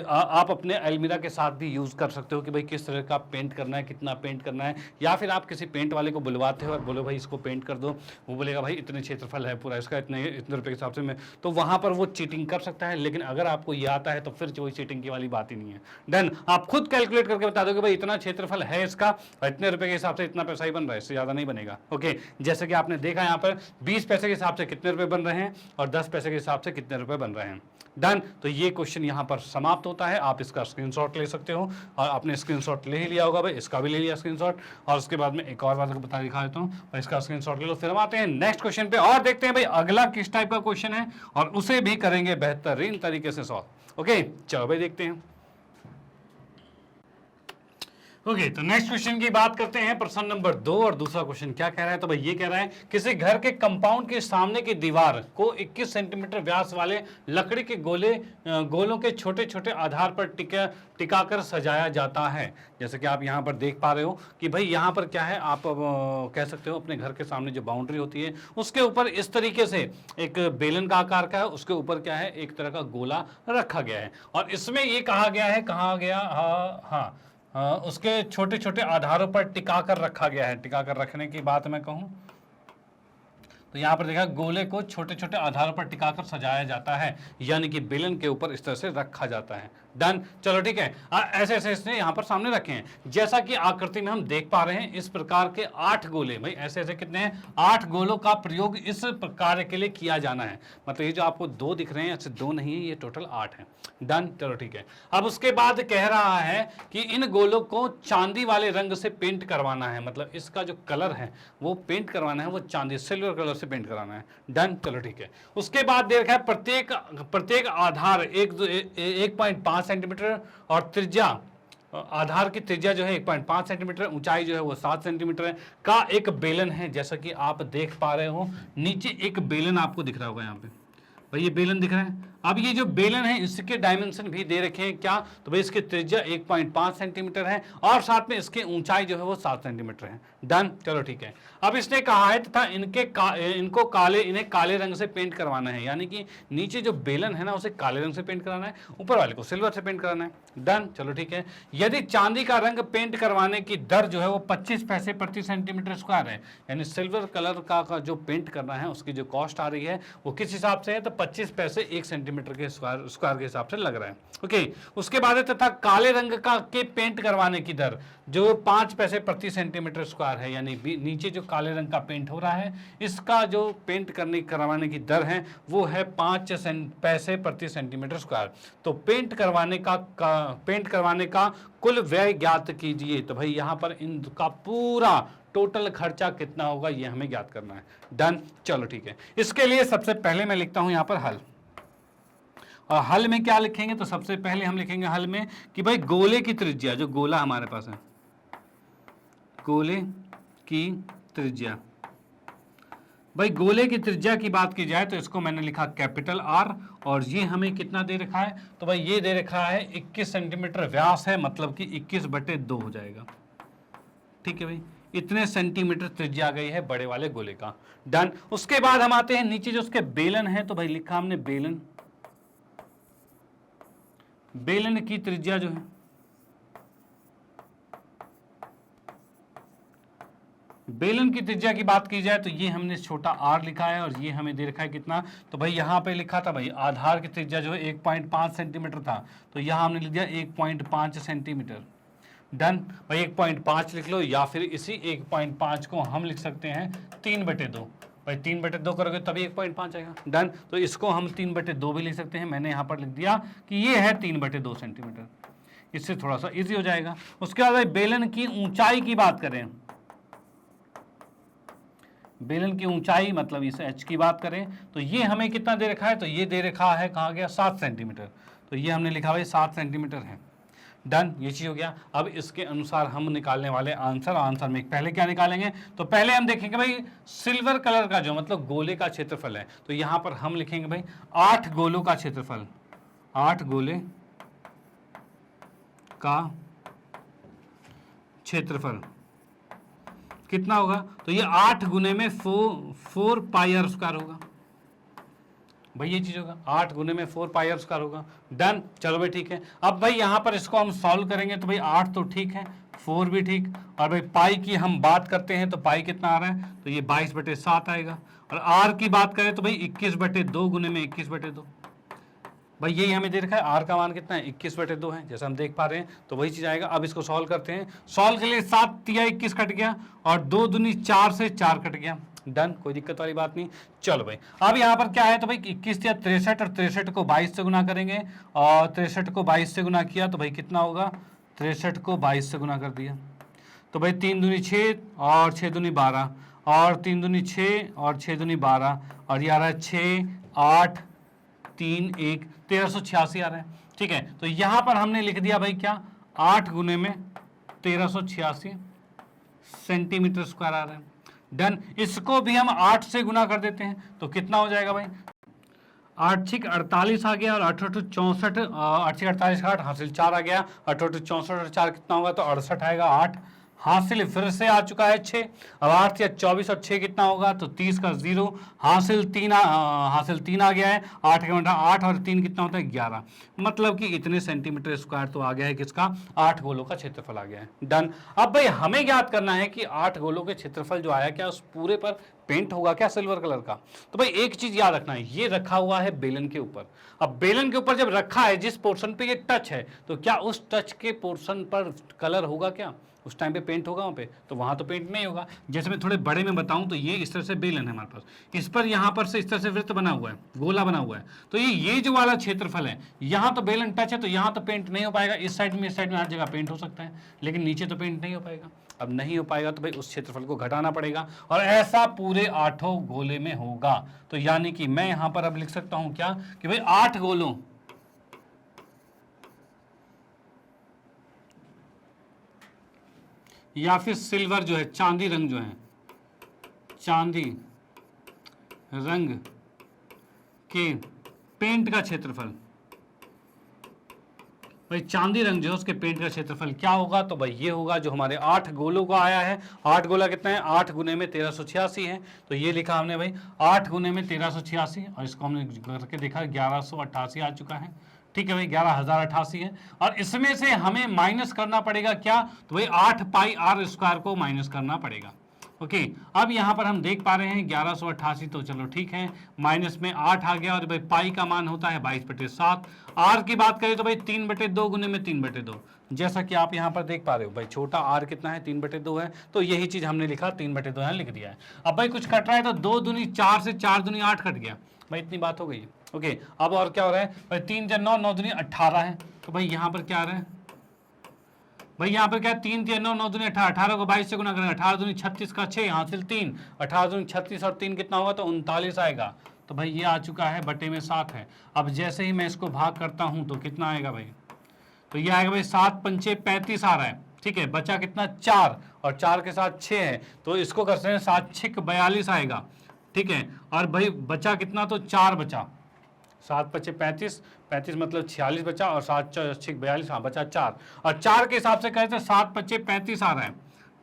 आप अपने अलमीरा के साथ भी यूज कर सकते हो, कि भाई किस तरह का पेंट करना है, कितना पेंट करना है, या फिर आप किसी पेंट वाले को बुलवाते हो और बोलो भाई इसको पेंट कर दो, वो बोलेगा भाई इतने क्षेत्रफल है पूरा इसका, इतने रुपए के हिसाब से मैं, तो वहां पर वो चीटिंग कर सकता है। लेकिन अगर आपको ये आता है तो फिर कोई चीटिंग की वाली बात ही नहीं है। डन। आप खुद कैलकुलेट करके बता दो कि भाई इतना क्षेत्रफल है इसका, इतने रुपए के हिसाब से इतना पैसा ही बन रहा है, इससे ज्यादा नहीं बनेगा। ओके, जैसे कि आपने देखा यहाँ पर 20 पैसे के हिसाब से कितने रुपए बन रहे हैं और 10 पैसे के हिसाब से कितने रुपए बन रहे हैं। डन। तो ये क्वेश्चन यहाँ पर समाप्त होता है। आप इसका स्क्रीनशॉट ले सकते हो, और आपने स्क्रीनशॉट ले ही लिया होगा भाई, इसका भी ले लिया स्क्रीनशॉट, और उसके बाद में एक और बात को बता दिखा देता हूँ, इसका स्क्रीनशॉट ले लो। फिर हम आते हैं नेक्स्ट क्वेश्चन पे और देखते हैं भाई अगला किस टाइप का क्वेश्चन है, और उसे भी करेंगे बेहतरीन तरीके से सॉल्व। ओके, चलो भाई देखते हैं। ओके, तो नेक्स्ट क्वेश्चन की बात करते हैं, प्रश्न नंबर 2। और दूसरा क्वेश्चन क्या कह रहा है, तो भाई ये कह रहा है किसी घर के कंपाउंड के सामने की दीवार को 21 सेंटीमीटर व्यास वाले लकड़ी के गोलों के छोटे छोटे आधार पर टिकाकर सजाया जाता है। जैसे कि आप यहाँ पर देख पा रहे हो कि भाई यहाँ पर क्या है, आप कह सकते हो अपने घर के सामने जो बाउंड्री होती है उसके ऊपर इस तरीके से एक बेलन का आकार का है, उसके ऊपर क्या है, एक तरह का गोला रखा गया है, और इसमें ये कहा गया है, कहा गया हाँ, उसके छोटे छोटे आधारों पर टिका कर रखा गया है। टिका कर रखने की बात मैं कहूं तो यहाँ पर देखा, गोले को छोटे छोटे आधारों पर टिकाकर सजाया जाता है, यानी कि बेलन के ऊपर इस तरह से रखा जाता है। डन। चलो ठीक है, ऐसे ऐसे इसने यहाँ पर सामने रखे हैं, जैसा कि आकृति में हम देख पा रहे हैं। इस प्रकार के 8 गोले, भाई ऐसे ऐसे कितने हैं, 8 गोलों का प्रयोग इस कार्य के लिए किया जाना है। मतलब ये जो आपको 2 दिख रहे हैं, ऐसे 2 नहीं है, ये टोटल 8 है। डन। चलो ठीक है, अब उसके बाद कह रहा है कि इन गोलों को चांदी वाले रंग से पेंट करवाना है, मतलब इसका जो कलर है वो पेंट करवाना है, वो चांदी सिल्वर कलर से पेंट कराना है। डन। चलो ठीक है, उसके बाद दे रखा है प्रत्येक आधार 1.5 सेंटीमीटर और त्रिज्या, आधार की त्रिज्या जो है 1.5 सेंटीमीटर, ऊंचाई जो है वो 7 सेंटीमीटर है, का एक बेलन है। जैसा कि आप देख पा रहे हो, नीचे एक बेलन आपको दिख रहा होगा, यहाँ पे भाई ये बेलन दिख रहा है। अब ये जो बेलन है इसके डायमेंशन भी दे रखे हैं क्या, तो भाई इसकी त्रिज्या 1.5 सेंटीमीटर है, और साथ में इसकी ऊंचाई जो है वो 7 सेंटीमीटर है। डन। चलो ठीक है, अब इसने कहा है तथा इन्हें काले रंग से पेंट करवाना है, यानी कि नीचे जो बेलन है ना उसे काले रंग से पेंट कराना है, ऊपर वाले को सिल्वर से पेंट कराना है। डन। चलो ठीक है, यदि चांदी का रंग पेंट करवाने की दर जो है वो 25 पैसे प्रति सेंटीमीटर स्क्वायर है, यानी सिल्वर कलर का जो पेंट करना है उसकी जो कॉस्ट आ रही है वो किस हिसाब से है, तो 25 पैसे 1 सेंटीमीटर के स्क्वायर के हिसाब से लग रहा है। ओके, उसके बाद है तथा काले रंग का के पेंट करवाने की दर जो 5 पैसे प्रति सेंटीमीटर स्क्वायर है, यानी नीचे जो काले रंग का पेंट हो रहा है इसका जो पेंट करवाने की दर है वो है 5 पैसे प्रति सेंटीमीटर स्क्वायर। तो पेंट करवाने का कुल व्यय ज्ञात कीजिए। तो भाई यहाँ पर इनका पूरा टोटल खर्चा कितना होगा ये हमें ज्ञात करना है। डन। चलो ठीक है, इसके लिए सबसे पहले मैं लिखता हूं यहाँ पर हल, और हल में क्या लिखेंगे, तो सबसे पहले हम लिखेंगे हल में कि भाई गोले की त्रिज्या, जो गोला हमारे पास है, गोले की त्रिज्या भाई गोले की त्रिज्या की बात की जाए तो इसको मैंने लिखा कैपिटल आर, और ये हमें कितना दे रखा है, तो भाई ये दे रखा है 21 सेंटीमीटर व्यास है, मतलब कि 21/2 हो जाएगा। ठीक है भाई, इतने सेंटीमीटर त्रिज्या आ गई है बड़े वाले गोले का। डन। उसके बाद हम आते हैं नीचे जो उसके बेलन है, तो भाई लिखा हमने बेलन, बेलन की त्रिज्या जो है, बेलन की त्रिज्या की बात की जाए तो ये हमने छोटा r लिखा है, और ये हमें दे रखा है कितना, तो भाई यहां पे लिखा था भाई आधार की त्रिज्या जो है 1.5 सेंटीमीटर था, तो यहां हमने लिख दिया 1.5 सेंटीमीटर। डन भाई, 1.5 लिख लो, या फिर इसी 1.5 को हम लिख सकते हैं 3/2। भाई 3/2 करोगे तभी 1.5 आएगा। डन, तो इसको हम 3/2 भी लिख सकते हैं, मैंने यहाँ पर लिख दिया कि ये है 3/2 सेंटीमीटर, इससे थोड़ा सा इजी हो जाएगा। उसके बाद भाई बेलन की ऊंचाई की बात करें, बेलन की ऊंचाई मतलब इस h की बात करें तो ये हमें कितना दे रखा है, तो ये दे रखा है, कहा गया 7 सेंटीमीटर, तो ये हमने लिखा भाई 7 सेंटीमीटर है। डन, ये चीज हो गया। अब इसके अनुसार हम निकालने वाले आंसर, आंसर में पहले क्या निकालेंगे, तो पहले हम देखेंगे भाई सिल्वर कलर का जो मतलब गोले का क्षेत्रफल है, तो यहां पर हम लिखेंगे भाई 8 गोलों का क्षेत्रफल, 8 गोले का क्षेत्रफल कितना होगा, तो ये 8 गुने में 4 पाई आर स्क्वायर होगा। भाई ये चीज होगा 8 गुने में 4 पाई आर स्क्वायर होगा। डन, चलो भाई ठीक है। अब भाई यहां पर इसको हम सॉल्व करेंगे तो भाई 8 तो ठीक है, 4 भी ठीक, और भाई पाई की हम बात करते हैं तो पाई कितना आ रहा है, तो ये 22/7 आएगा, और आर की बात करें तो भाई 21/2 गुने में 21/2, भाई यही हमें दे रखा है। आर का मान कितना है, 21/2 है, जैसा हम देख पा रहे हैं, तो वही चीज आएगा। अब इसको सॉल्व करते हैं, सॉल्व के लिए 7 या 21 कट गया, और 2 दूनी 4 से 4 कट गया। डन, कोई दिक्कत वाली बात नहीं। चलो भाई, अब यहाँ पर क्या है, तो भाई 21 या 63, और 63 को 22 से गुना करेंगे, और 63 को 22 से गुना किया तो भाई कितना होगा, 63 को 22 से गुना कर दिया, तो भाई 3 दूनी 6, और 6 दूनी 12, और 3 दूनी 6, और 6 दूनी 12, और ये आ रहा है 6, 8, 3, 1, 1386 आ रहा है। ठीक है, तो यहां पर हमने लिख दिया भाई क्या, 8 गुने में 1386 सेंटीमीटर स्क्वायर आ रहा है। डन, इसको भी हम 8 से गुना कर देते हैं तो कितना हो जाएगा भाई, 8 6 48 आ गया, और 8 8 64, 8 6 48 8 हासिल 4 आ गया, 8 8 64 और 4 कितना होगा, तो 68 आएगा। 8 हासिल फिर से आ चुका है 6, अब 8 या 24 और 6 कितना होगा, तो 30 का 0, हासिल 3 आ गया है। 8 के मतलब 8 और 3 कितना होता है, 11, मतलब कि इतने सेंटीमीटर स्क्वायर तो आ गया है किसका, 8 गोलों का क्षेत्रफल आ गया है। डन, अब भाई हमें ज्ञात करना है कि 8 गोलों के क्षेत्रफल जो आया क्या उस पूरे पर पेंट होगा क्या सिल्वर कलर का। तो भाई एक चीज याद रखना है, ये रखा हुआ है बेलन के ऊपर। अब बेलन के ऊपर जब रखा है, जिस पोर्शन पे ये टच है, तो क्या उस टच के पोर्शन पर कलर होगा क्या, उस टाइम पे पेंट होगा वहां पे, तो वहां तो पेंट नहीं होगा। जैसे मैं थोड़े बड़े में बताऊं तो ये इस तरह से बेलन है हमारे पास, इस पर यहां पर से इस तरह से वृत्त बना हुआ है, गोला बना हुआ है, तो ये जो वाला क्षेत्रफल है, यहां तो बेलन टच है, तो यहां तो पेंट नहीं हो पाएगा। इस साइड में, इस साइड में हर जगह पेंट हो सकता है, लेकिन नीचे तो पेंट नहीं हो पाएगा। अब नहीं हो पाएगा तो भाई उस क्षेत्रफल को घटाना पड़ेगा, और ऐसा पूरे 8 गोले में होगा। तो यानी कि मैं यहां पर अब लिख सकता हूं क्या, कि भाई 8 गोलों या फिर सिल्वर जो है, चांदी रंग जो है, चांदी रंग के पेंट का क्षेत्रफल, भाई चांदी रंग जो है उसके पेंट का क्षेत्रफल क्या होगा, तो भाई ये होगा जो हमारे 8 गोलों का आया है। 8 गोला कितना है, 8 गुने में 1386 है, तो ये लिखा हमने भाई 8 गुने में 1386, और इसको हमने करके देखा 1188 आ चुका है। ठीक है भाई, 11,088 है, और इसमें से हमें माइनस करना पड़ेगा क्या, तो भाई 8 पाई आर स्क्वायर को माइनस करना पड़ेगा। ओके, अब यहां पर हम देख पा रहे हैं 1188, तो चलो ठीक है, माइनस में 8 आ गया, और भाई पाई का मान होता है 22/7। आर की बात करें तो भाई 3/2 गुने में 3/2, जैसा कि आप यहां पर देख पा रहे हो, भाई छोटा आर कितना है, 3/2 है, तो यही चीज हमने लिखा 3/2 यहां लिख दिया है। अब भाई कुछ कट रहा है तो 2 दूनी 4 से 4 दूनी 8 कट गया, भाई इतनी बात हो गई। ओके, अब और क्या हो रहा है, भाई 3 या 9, 9 दूनी 18 है, तो भाई यहां पर क्या आ रहा है, भाई यहाँ पर क्या, 3 3 9 9 दूनी 18, 18 को 22 से गुना करेंगे, 18 दूनी 36 का 6 हासिल 3, 18 दूनी 36 और 3 कितना होगा, तो 39 आएगा। तो भाई ये आ चुका है, बटे में 7 है। अब जैसे ही मैं इसको भाग करता हूं तो कितना आएगा भाई, तो ये आएगा भाई 7 पंचे 35 आ रहा है। ठीक है, बचा कितना, 4, और 4 के साथ 6 है, तो इसको कर सकते हैं 7 6 42 आएगा। ठीक है। और भाई बचा कितना, तो 4 बचा, 7 पचे 35, 35 मतलब 46 बचा, और 7 6 42, हाँ बचा 4, और 4 के हिसाब से कहे तो 7 पचे 35 आ रहा है,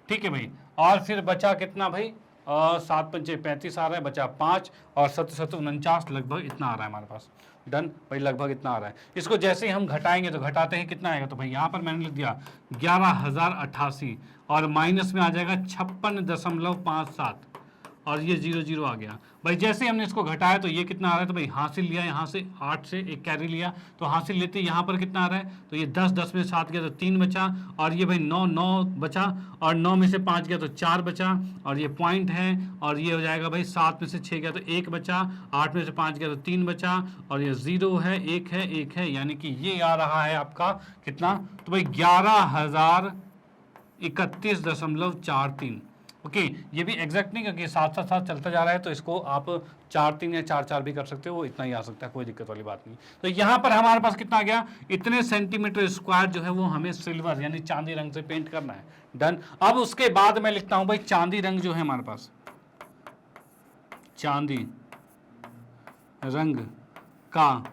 ठीक है भाई। और फिर बचा कितना भाई, 7 पंचे 35 आ रहा है, बचा 5, और 7 7 49, लगभग इतना आ रहा है हमारे पास। डन भाई, लगभग इतना आ रहा है। इसको जैसे ही हम घटाएंगे तो घटाते हैं कितना आएगा, तो भाई यहाँ पर मैंने लिख दिया 11,088, और माइनस में आ जाएगा 56.57, और ये 0 0 आ गया भाई। जैसे ही हमने इसको घटाया तो ये कितना आ रहा है, तो भाई हासिल लिया यहाँ से 8 से एक कैरी लिया, तो हासिल लेते यहाँ पर कितना आ रहा है, तो ये 10 10 में 7 गया तो 3 बचा, और ये भाई 9 9 बचा, और 9 में से 5 गया तो 4 बचा, और ये पॉइंट है, और ये हो जाएगा भाई 7 में से 6 गया तो 1 बचा, 8 में से 5 गया तो 3 बचा, और ये 0 है, 1 है, 1 है, यानी कि ये आ रहा है आपका कितना, तो भाई 11,031.43। ओके, ये भी एग्जैक्ट नहीं, क्योंकि साथ साथ साथ चलता जा रहा है, तो इसको आप 4 3 या 4 4 भी कर सकते हो, वो इतना ही आ सकता है, कोई दिक्कत वाली बात नहीं। तो यहाँ पर हमारे पास कितना आ गया, इतने सेंटीमीटर स्क्वायर जो है वो हमें सिल्वर यानी चांदी रंग से पेंट करना है। डन। अब उसके बाद मैं लिखता हूं भाई चांदी रंग जो है हमारे पास, चांदी रंग का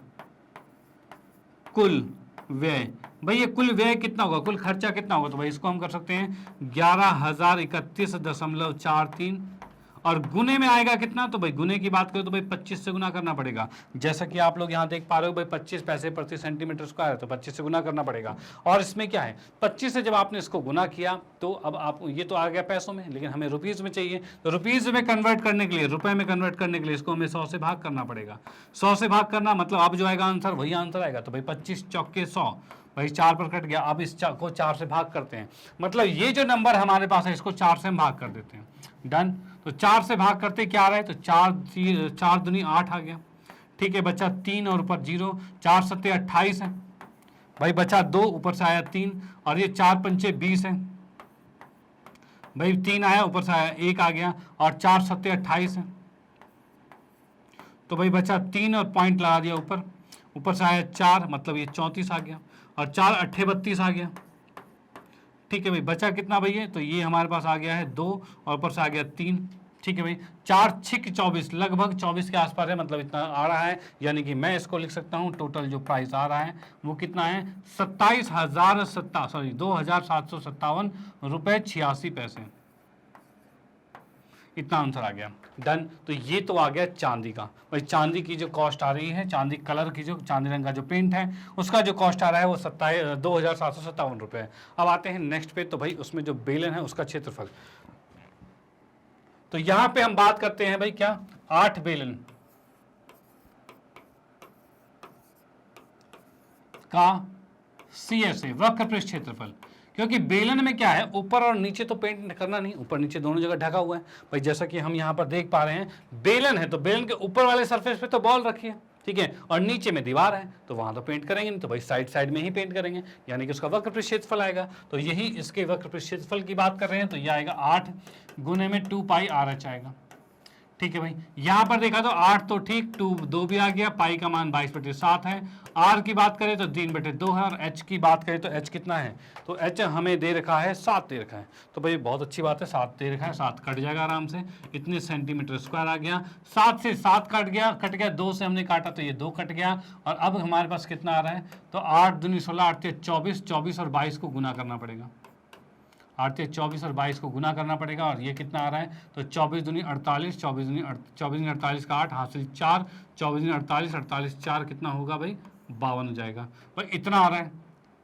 कुल व्यय। भाई ये कुल व्यय कितना होगा, कुल खर्चा कितना होगा, तो भाई इसको हम कर सकते हैं 11,031.43, और गुने में आएगा कितना, तो भाई गुने की बात करें तो भाई 25 से गुना करना पड़ेगा। जैसा कि आप लोग यहाँ देख पा रहे हो भाई 25 पैसे प्रति सेंटीमीटर स्क्वायर है, तो 25 से गुना करना पड़ेगा। और इसमें क्या है, 25 से जब आपने इसको गुना किया तो अब आप, ये तो आ गया पैसों में, लेकिन हमें रुपीज़ में चाहिए, तो रुपीज़ में कन्वर्ट करने के लिए, रुपए में कन्वर्ट करने के लिए इसको हमें 100 से भाग करना पड़ेगा। 100 से भाग करना मतलब अब जो आएगा आंसर वही आंसर आएगा, तो भाई 25 चौके 100, भाई 4 पर कट गया। अब इस को 4 से भाग करते हैं, मतलब ये जो नंबर हमारे पास है इसको 4 से हम भाग कर देते हैं। डन। तो 4 से भाग करते क्या आ रहा है, तो 4 दूनी 8 आ गया, ठीक है। बचा 3 और ऊपर 0, 4 सत्ते 28 है भाई, बचा 2, ऊपर से आया 3, और ये 4 पंचे 20 है भाई, 3 आया, ऊपर से आया 1 आ गया, और 4 सत्ते 28 है, तो भाई बचा 3 और पॉइंट लगा दिया ऊपर, ऊपर से आया 4, मतलब ये 34 आ गया, और 4 अट्ठे 32 आ गया, ठीक है भाई। बचा कितना भैया, तो ये हमारे पास आ गया है 2, और ऊपर से आ गया 3, ठीक है भाई। 4 6 24, लगभग 24 के आसपास है, मतलब इतना आ रहा है, यानी कि मैं इसको लिख सकता हूँ टोटल जो प्राइस आ रहा है वो कितना है, 2,757 रुपये 86 पैसे, इतना आंसर आ गया। डन। तो ये तो आ गया चांदी का। भाई चांदी की जो कॉस्ट आ रही है, चांदी कलर की जो चांदी रंग का जो पेंट है उसका जो कॉस्ट आ रहा है वो 2,757 रुपये। अब आते हैं नेक्स्ट पे, तो भाई उसमें जो बेलन है उसका क्षेत्रफल। तो यहां पे हम बात करते हैं भाई क्या, 8 बेलन का CSA वक्र पृष्ठ क्षेत्रफल, क्योंकि बेलन में क्या है, ऊपर और नीचे तो पेंट करना नहीं, ऊपर नीचे दोनों जगह ढका हुआ है भाई। जैसा कि हम यहाँ पर देख पा रहे हैं, बेलन है तो बेलन के ऊपर वाले सरफेस पे तो बॉल रखी है, ठीक है, और नीचे में दीवार है तो वहां तो पेंट करेंगे नहीं, तो भाई साइड साइड में ही पेंट करेंगे, यानी कि उसका वक्र पृष्ठ क्षेत्रफल आएगा। तो यही इसके वक्र पृष्ठ क्षेत्रफल की बात कर रहे हैं, तो यह आएगा 8 गुने में 2 पाई RH आएगा, ठीक है भाई। यहां पर देखा तो 8 तो ठीक, 2 भी आ गया, पाई का मान 22/7 है। R की बात करें तो 3/2 है, और H की बात करें तो H कितना है, तो H हमें दे रखा है 7 दे रखा है, तो भाई बहुत अच्छी बात है, 7 दे रखा है, 7 कट जाएगा आराम से, इतने सेंटीमीटर स्क्वायर आ गया। 7 से 7 कट गया, 2 से हमने काटा तो ये 2 कट गया, और अब हमारे पास कितना आ रहा है, तो 8 दूनी 16, 8 24, 24 और 22 को गुना करना पड़ेगा, 8 से 24 और 22 को गुना करना पड़ेगा, और ये कितना आ रहा है, तो 24 दूनी 48, 24 दूनी 48 का 8 हासिल 4, 24 दूनी 48, 48 4 कितना होगा भाई, 52 हो जाएगा भाई। इतना आ रहा है,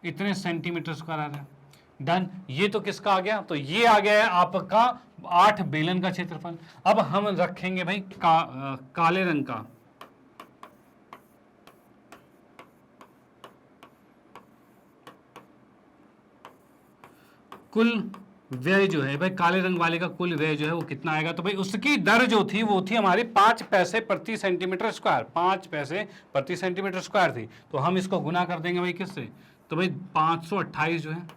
इतने सेंटीमीटर स्क्वायर आ रहा है। डन। ये तो किसका आ गया, तो ये आ गया है आपका 8 बेलन का क्षेत्रफल। अब हम रखेंगे भाई काले रंग का कुल व्यय जो है भाई, काले रंग वाले का कुल व्यय जो है वो कितना आएगा, तो भाई उसकी दर जो थी वो थी हमारी 5 पैसे प्रति सेंटीमीटर स्क्वायर, 5 पैसे प्रति सेंटीमीटर स्क्वायर थी। तो हम इसको गुना कर देंगे भाई किससे, तो भाई 528 जो है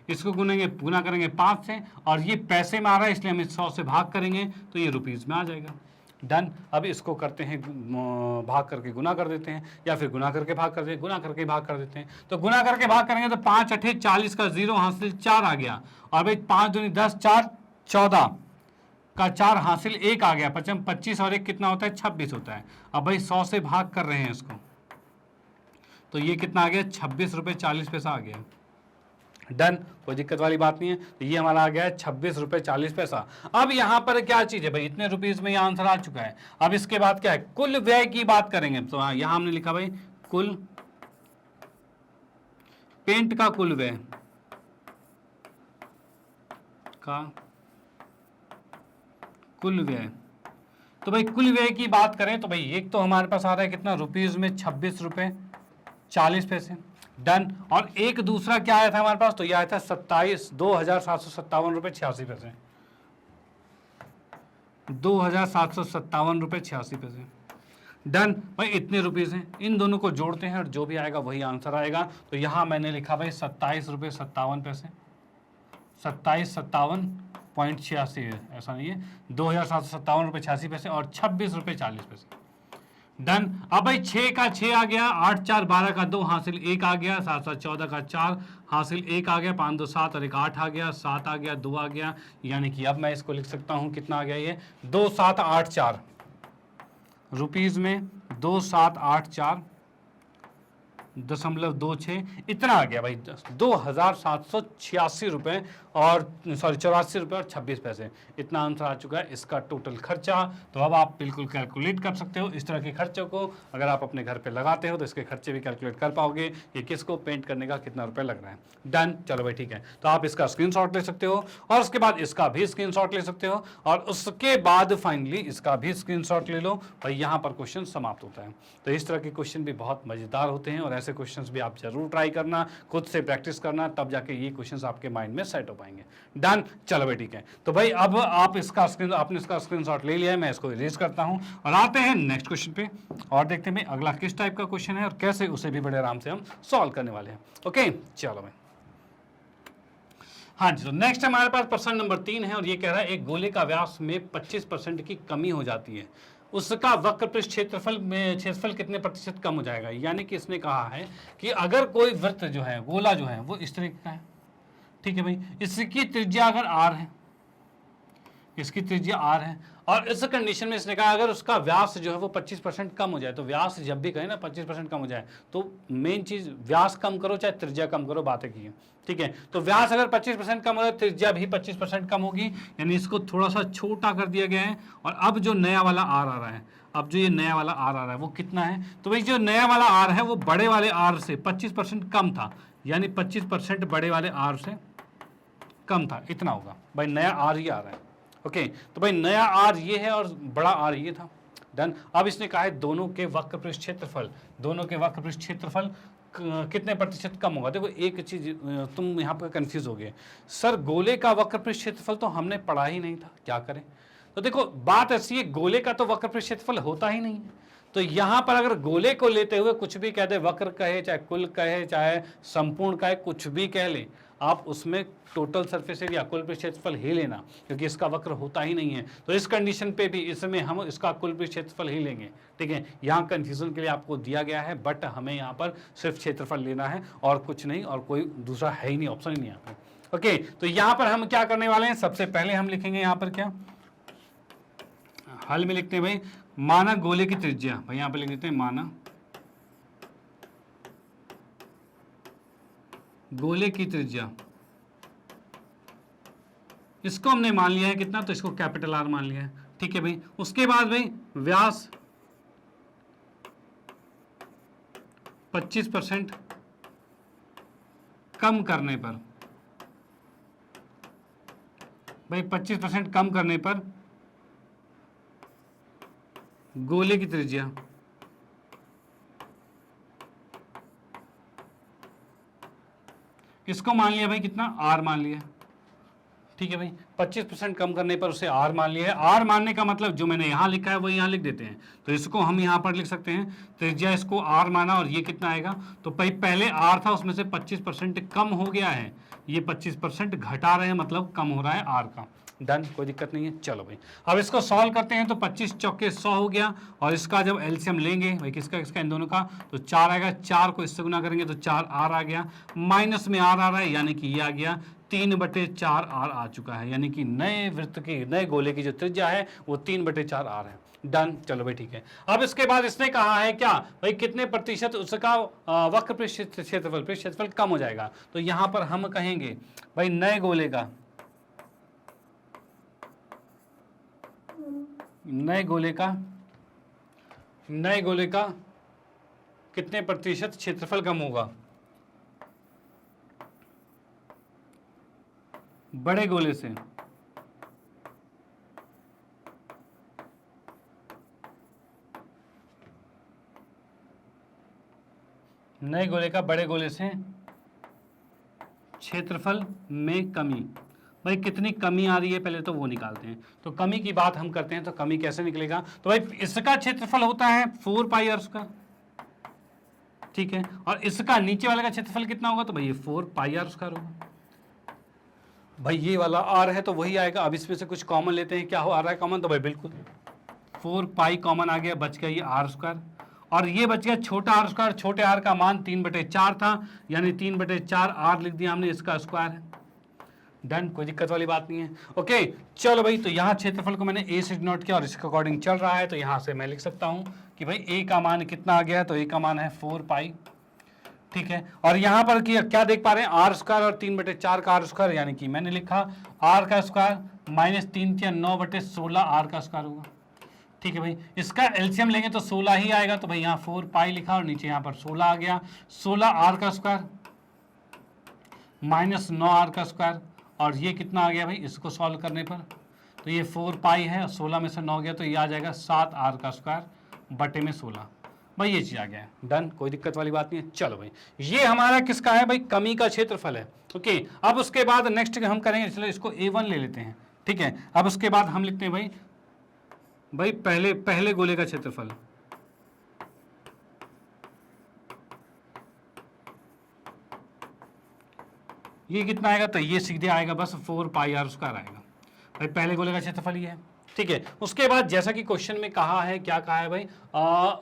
इसको गुना करेंगे 5 से, और ये पैसे में आ रहा है इसलिए हम 100 से भाग करेंगे तो ये रुपीज़ में आ जाएगा। डन। अब इसको करते हैं, भाग करके गुना कर देते हैं, या फिर गुना करके भाग कर देते हैं, गुना करके भाग कर देते हैं। तो गुना करके भाग करेंगे तो 5 8 40 का 0 हासिल 4 आ गया, और भाई 5 दूनी 10, 4 14, का 4 हासिल 1 आ गया, 25 और 1 कितना होता है 26 होता है। अब भाई 100 से भाग कर रहे हैं इसको, तो ये कितना आ गया 26 रुपये 40 पैसा आ गया। डन, कोई दिक्कत वाली बात नहीं है। तो ये हमारा आ गया है 26 रुपये 40 पैसा। अब यहाँ पर क्या चीज़ है भाई, इतने रुपीज़ में ये आंसर आ चुका है। अब इसके बाद क्या है, कुल व्यय की बात करेंगे। तो हाँ, यहाँ हमने लिखा भाई कुल पेंट का कुल व्यय का कुल व्यय। तो भाई कुल व्यय की बात करें तो भाई एक तो हमारे पास आ रहा है कितना, रुपीज़ में 26 रुपये 40 पैसे। डन। और एक दूसरा क्या आया था हमारे पास, तो यह आया था 2,757 रुपये 86 पैसे। 2,757 रुपये 86 पैसे। डन भाई, इतने रुपीज़ हैं, इन दोनों को जोड़ते हैं और जो भी आएगा वही आंसर आएगा। तो यहाँ मैंने लिखा भाई 27 रुपये 57 पैसे, 2757.86 है, ऐसा नहीं है, 2,757 रुपये 86 पैसे और 26 रुपये 40 पैसे। डन। अब भाई 6 का 6 आ गया, 8 4 12 का 2 हासिल 1 आ गया, 7 7 14 का 4 हासिल 1 आ गया, 5 2 7 और 1 8 आ गया, 7 आ गया, 2 आ गया, यानी कि अब मैं इसको लिख सकता हूँ कितना आ गया ये 2784 रुपीज़ में 2784.26 इतना आ गया भाई, 2,786 रुपये और 84 रुपये और 26 पैसे, इतना आंसर आ चुका है इसका टोटल खर्चा। तो अब आप बिल्कुल कैलकुलेट कर सकते हो इस तरह के खर्चों को। अगर आप अपने घर पे लगाते हो तो इसके खर्चे भी कैलकुलेट कर पाओगे, ये किसको पेंट करने का कितना रुपये लग रहा है। डन, चलो भाई ठीक है। तो आप इसका स्क्रीनशॉट ले सकते हो और उसके बाद इसका भी स्क्रीनशॉट ले सकते हो और उसके बाद फाइनली इसका भी स्क्रीनशॉट ले लो भाई, यहाँ पर क्वेश्चन समाप्त होता है। तो इस तरह के क्वेश्चन भी बहुत मज़ेदार होते हैं और ऐसे क्वेश्चंस भी आप जरूर ट्राई करना, खुद से प्रैक्टिस करना, तब जाके ये क्वेश्चंस आपके माइंड में सेट हो पाएंगे। डन, चलो भाई ठीक है। तो भाई अब आपने इसका स्क्रीनशॉट ले लिया है, मैं इसको इरेज करता हूं और आते हैं नेक्स्ट क्वेश्चन पे और देखते हैं अगला किस टाइप का क्वेश्चन है और कैसे उसे भी बड़े आराम से हम सॉल्व करने वाले हैं। ओके, चलो भाई। हाँ जी, तो नेक्स्ट हमारे पास प्रश्न नंबर 3 है और ये कह रहा है एक गोले का व्यास में 25% की कमी हो जाती है, उसका वक्र पृष्ठ क्षेत्रफल कितने प्रतिशत कम हो जाएगा। यानी कि इसने कहा है कि अगर कोई वृत्त जो है, गोला जो है वो इस तरीके का है, ठीक है भाई, इसकी त्रिज्या अगर r है, इसकी त्रिज्या r है और इस कंडीशन में इसने कहा अगर उसका व्यास जो है वो 25% कम हो जाए। तो व्यास जब भी कहे ना 25% कम हो जाए तो मेन चीज व्यास कम करो चाहे त्रिज्या कम करो, बातें की है, ठीक है। तो व्यास अगर 25% कम हो जाए, त्रिज्या भी 25% कम होगी, यानी इसको थोड़ा सा छोटा कर दिया गया है। और अब जो नया वाला r आ रहा है, अब जो ये नया वाला r आ रहा है वो कितना है, तो भाई जो नया वाला r है वो बड़े वाले r से 25% कम था, यानी 25% बड़े वाले r से कम था, इतना होगा भाई, नया r ही आ रहा है। ओके, तो भाई नया r ये है और बड़ा r ये था। डन। अब इसने कहा है दोनों के वक्र पृष्ठ क्षेत्रफल, दोनों के वक्र पृष्ठ क्षेत्रफल कितने प्रतिशत कम होगा। देखो एक चीज तुम यहाँ पर कंफ्यूज हो गए, सर गोले का वक्र पृष्ठ क्षेत्रफल तो हमने पढ़ा ही नहीं था, क्या करें। तो देखो बात ऐसी है, गोले का तो वक्र पृष्ठ क्षेत्रफल होता ही नहीं है। तो यहाँ पर अगर गोले को लेते हुए कुछ भी कह दे, वक्र कहे चाहे कुल कहे चाहे संपूर्ण कहे, कुछ भी कह ले आप, उसमें टोटल सरफेस एरिया कुल पृष्ठ क्षेत्रफल ही लेना, क्योंकि इसका वक्र होता ही नहीं है। तो इस कंडीशन पे भी इसमें हम इसका कुल पृष्ठ क्षेत्रफल ही लेंगे, ठीक है। यहाँ कंफ्यूजन के लिए आपको दिया गया है, बट हमें यहाँ पर सिर्फ क्षेत्रफल लेना है और कुछ नहीं, और कोई दूसरा है ही नहीं, ऑप्शन ही नहीं यहाँ पर। ओके, तो यहाँ पर हम क्या करने वाले हैं, सबसे पहले हम लिखेंगे यहाँ पर क्या, हल में लिखते हैं भाई माना गोले की त्रिज्या, भाई यहाँ पर लिख देते हैं माना गोले की त्रिज्या, इसको हमने मान लिया है कितना, तो इसको कैपिटल R मान लिया है, ठीक है भाई। उसके बाद भाई व्यास 25% कम करने पर, भाई 25% कम करने पर गोले की त्रिज्या, इसको मान लिया भाई कितना, R मान लिया, ठीक है भाई। 25% कम करने पर उसे R मान लिया है। R मानने का मतलब जो मैंने यहाँ लिखा है वो यहाँ लिख देते हैं, तो इसको हम यहाँ पर लिख सकते हैं त्रिज्या, इसको R माना और ये कितना आएगा, तो भाई पहले R था उसमें से 25% कम हो गया है, ये 25% घटा रहे हैं, मतलब कम हो रहा है R का। डन, कोई दिक्कत नहीं है। चलो भाई अब इसको सॉल्व करते हैं, तो 25 चौके 100 हो गया और इसका जब एलसीएम लेंगे भाई किसका किसका, इन दोनों का, तो 4 आएगा, 4 को इससे गुना करेंगे तो 4R आ गया, माइनस में R आ रहा है, यानी कि ये आ गया 3/4 आ चुका है, यानी कि नए वृत्त की, नए गोले की जो त्रिज्या है वो 3/4 है। डन, चलो भाई ठीक है। अब इसके बाद इसने कहा है क्या भाई, कितने प्रतिशत उसका वक्र पृष्ठ क्षेत्रफल कम हो जाएगा। तो यहां पर हम कहेंगे भाई नए गोले का कितने प्रतिशत क्षेत्रफल कम होगा। बड़े गोले से नए गोले का बड़े गोले से क्षेत्रफल में कमी। भाई कितनी कमी आ रही है पहले तो वो निकालते हैं। तो कमी की बात हम करते हैं, तो कमी कैसे निकलेगा। तो भाई इसका क्षेत्रफल होता है 4πr², ठीक है, और इसका नीचे वाले का क्षेत्रफल कितना होगा, तो भाई ये 4πr² होगा। भाई ये वाला r है तो वही आएगा। अब इसमें से कुछ कॉमन लेते हैं, क्या हो आ रहा है कॉमन, तो भाई बिल्कुल 4π कॉमन आ गया, बच गया ये r², और ये बच गया छोटा r²। छोटे r का मान 3/4 था, यानी 3/4 r लिख दिया हमने, इसका स्क्वायर है। डन, कोई दिक्कत वाली बात नहीं है। ओके चलो भाई, तो यहाँ क्षेत्रफल को मैंने a से डिनोट किया और इसके अकॉर्डिंग चल रहा है, तो यहाँ से मैं लिख सकता हूँ कि भाई a का मान कितना आ गया, तो a का मान है 4π, ठीक है। और यहाँ पर क्या देख पा रहे हैं, r² और 3/4 का r², यानी कि मैंने लिखा r का स्क्वायर माइनस 3×9/16 r का स्क्वायर होगा, ठीक है भाई। इसका एलसीएम लेंगे तो 16 ही आएगा, तो भाई यहाँ 4π लिखा और नीचे यहाँ पर 16 आ गया। 16 r का स्क्वायर माइनस 9 r का स्क्वायर, और ये कितना आ गया भाई इसको सॉल्व करने पर, तो ये 4π है, 16 में से 9 गया तो ये आ जाएगा 7r का स्क्वायर बटे में 16। भाई ये चीज आ गया है। डन, कोई दिक्कत वाली बात नहीं है। चलो भाई ये हमारा किसका है भाई, कमी का क्षेत्रफल है। ओके, अब उसके बाद नेक्स्ट हम करेंगे, चलो इसको a1 ले लेते हैं, ठीक है। अब उसके बाद हम लिखते हैं भाई पहले गोले का क्षेत्रफल, ये कितना आएगा, तो ये सीधे आएगा बस 4πr² आएगा। भाई पहले गोले का क्षेत्रफल ये है, ठीक है। उसके बाद जैसा कि क्वेश्चन में कहा है, क्या कहा है भाई,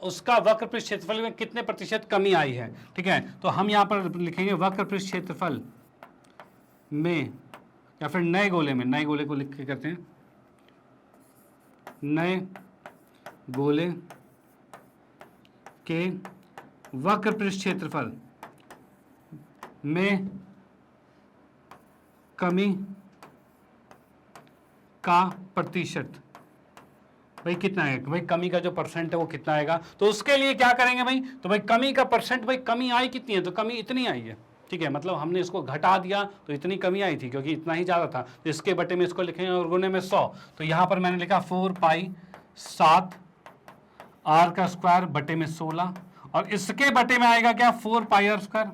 उसका वक्र पृष्ठ क्षेत्रफल में कितने प्रतिशत कमी आई है, ठीक है। तो हम यहाँ पर लिखेंगे वक्र पृष्ठ क्षेत्रफल में, या फिर नए गोले को लिख के करते हैं, नए गोले के वक्र पृष्ठ क्षेत्रफल में कमी का प्रतिशत। भाई कितना है भाई, कमी का जो परसेंट है वो कितना आएगा। तो उसके लिए क्या करेंगे भाई, तो भाई कमी का परसेंट, भाई कमी आई कितनी है, तो कमी इतनी आई है, ठीक है। मतलब हमने इसको घटा दिया तो इतनी कमी आई थी, क्योंकि इतना ही ज़्यादा था, तो इसके बटे में इसको लिखेंगे और गुने में 100। तो यहाँ पर मैंने लिखा 4π 7 r का स्क्वायर बटे में 16, और इसके बटे में आएगा क्या 4πr²,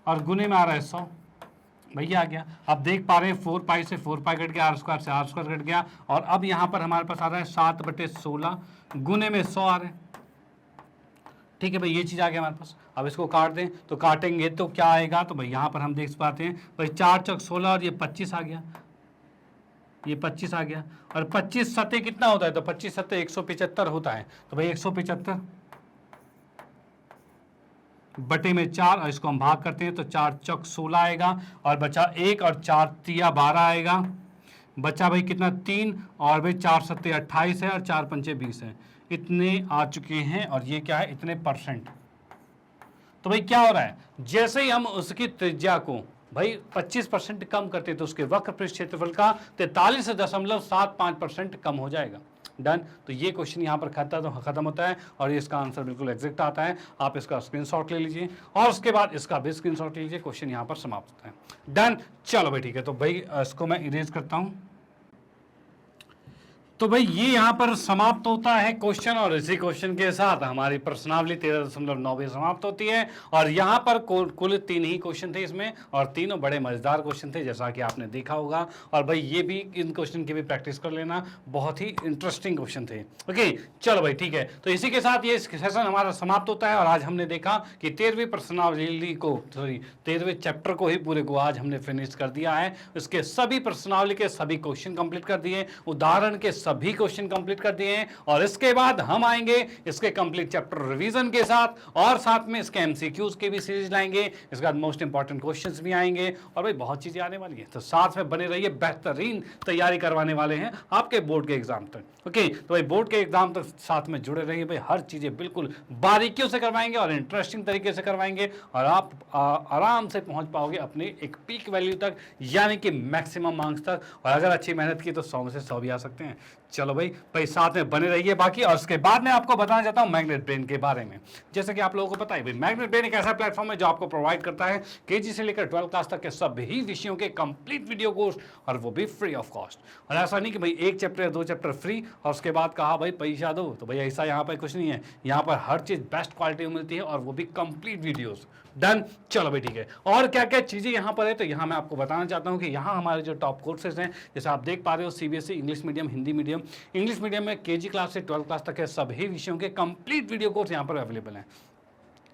और गुने में आ रहा है 100। भैया आ गया। अब देख पा रहे हैं 4π से 4π कट गया, r² से r² कट गया, और अब यहाँ पर हमारे पास आ रहा है 7/16 गुने में 100 आ रहे हैं, ठीक है भाई। ये चीज़ आ गया हमारे पास। अब इसको काट दें, तो काटेंगे तो क्या आएगा, तो भाई यहाँ पर हम देख पाते हैं भाई 4 चौक 16 और ये 25 आ गया, ये 25 आ गया, और 25 सत्ते कितना होता है, तो 25 सत्ते 175 होता है। तो भाई 175 बटे में 4, और इसको हम भाग करते हैं तो 4 चौक 16 आएगा, और बचा 1 और 4 तिया 12 आएगा, बचा भाई कितना 3, और भाई 4 सत्ते 28 है और 4 पंचे 20 है। इतने आ चुके हैं, और ये क्या है, इतने परसेंट। तो भाई क्या हो रहा है, जैसे ही हम उसकी त्रिज्या को भाई 25% कम करते हैं तो उसके वक्र पृष्ठ क्षेत्रफल का 43.75% कम हो जाएगा। डन, तो ये क्वेश्चन यहाँ पर खत्म होता है, और ये इसका आंसर बिल्कुल एग्जैक्ट आता है। आप इसका स्क्रीनशॉट ले लीजिए, और उसके बाद इसका भी स्क्रीनशॉट ले लीजिए, क्वेश्चन यहाँ पर समाप्त होता है। डन, चलो भाई ठीक है। तो भाई इसको मैं इरेज करता हूँ। तो भाई ये यहाँ पर समाप्त होता है क्वेश्चन, और इसी क्वेश्चन के साथ हमारी प्रश्नावली 13.9 समाप्त होती है। और यहाँ पर कुल 3 ही क्वेश्चन थे इसमें, और तीनों बड़े मजेदार क्वेश्चन थे, जैसा कि आपने देखा होगा। और भाई ये भी, इन क्वेश्चन की भी प्रैक्टिस कर लेना, बहुत ही इंटरेस्टिंग क्वेश्चन थे। ओके चलो भाई ठीक है। तो इसी के साथ ये सेशन हमारा समाप्त होता है, और आज हमने देखा कि 13वीं प्रश्नावली को, 13वें चैप्टर को ही पूरे को आज हमने फिनिश कर दिया है। इसके सभी प्रश्नावली के सभी क्वेश्चन कंप्लीट कर दिए, उदाहरण के सभी क्वेश्चन कंप्लीट कर दिए हैं और इसके बाद हम आएंगे इसके कंप्लीट चैप्टर रिवीजन के साथ और साथ में इसके एमसीक्यूज की भी सीरीज लाएंगे। इसके बाद मोस्ट इंपॉर्टेंट क्वेश्चंस भी आएंगे और भाई बहुत चीजें आने वाली है, तो साथ में बने रहिए, बेहतरीन तैयारी करवाने वाले हैं आपके बोर्ड के एग्जाम तक। ओके, तो भाई बोर्ड के एग्जाम तक साथ में जुड़े रहिए भाई, हर चीजें बिल्कुल बारीकियों से करवाएंगे और इंटरेस्टिंग तरीके से करवाएंगे और आप आराम से पहुंच पाओगे अपने एक पीक वैल्यू तक, यानी कि मैक्सिमम मार्क्स तक। और अगर अच्छी मेहनत की तो 100 में से 100 भी आ सकते हैं। चलो भाई साथ में बने रहिए बाकी। और उसके बाद मैं आपको बताना चाहता हूं मैग्नेट ब्रेन के बारे में। जैसे कि आप लोगों को पता है भाई, मैग्नेट ब्रेन एक ऐसा प्लेटफॉर्म है जो आपको प्रोवाइड करता है केजी से लेकर 12 क्लास तक के सभी विषयों के कंप्लीट वीडियो कोर्स, और वो भी फ्री ऑफ कॉस्ट। और ऐसा नहीं कि भाई 1 चैप्टर या 2 चैप्टर फ्री और उसके बाद कहा भाई पैसा दो, तो भाई ऐसा यहाँ पर कुछ नहीं है। यहाँ पर हर चीज बेस्ट क्वालिटी में मिलती है और वो भी कंप्लीट वीडियोस। डन, चलो भाई ठीक है। और क्या क्या चीजें यहाँ पर है, तो यहाँ मैं आपको बताना चाहता हूँ कि यहाँ हमारे जो टॉप कोर्सेज हैं, जैसे आप देख पा रहे हो, CBSE English medium, Hindi medium. English medium में केजी क्लास से 12 क्लास तक के सभी विषयों के कंप्लीट वीडियो कोर्स यहाँ पर अवेलेबल हैं।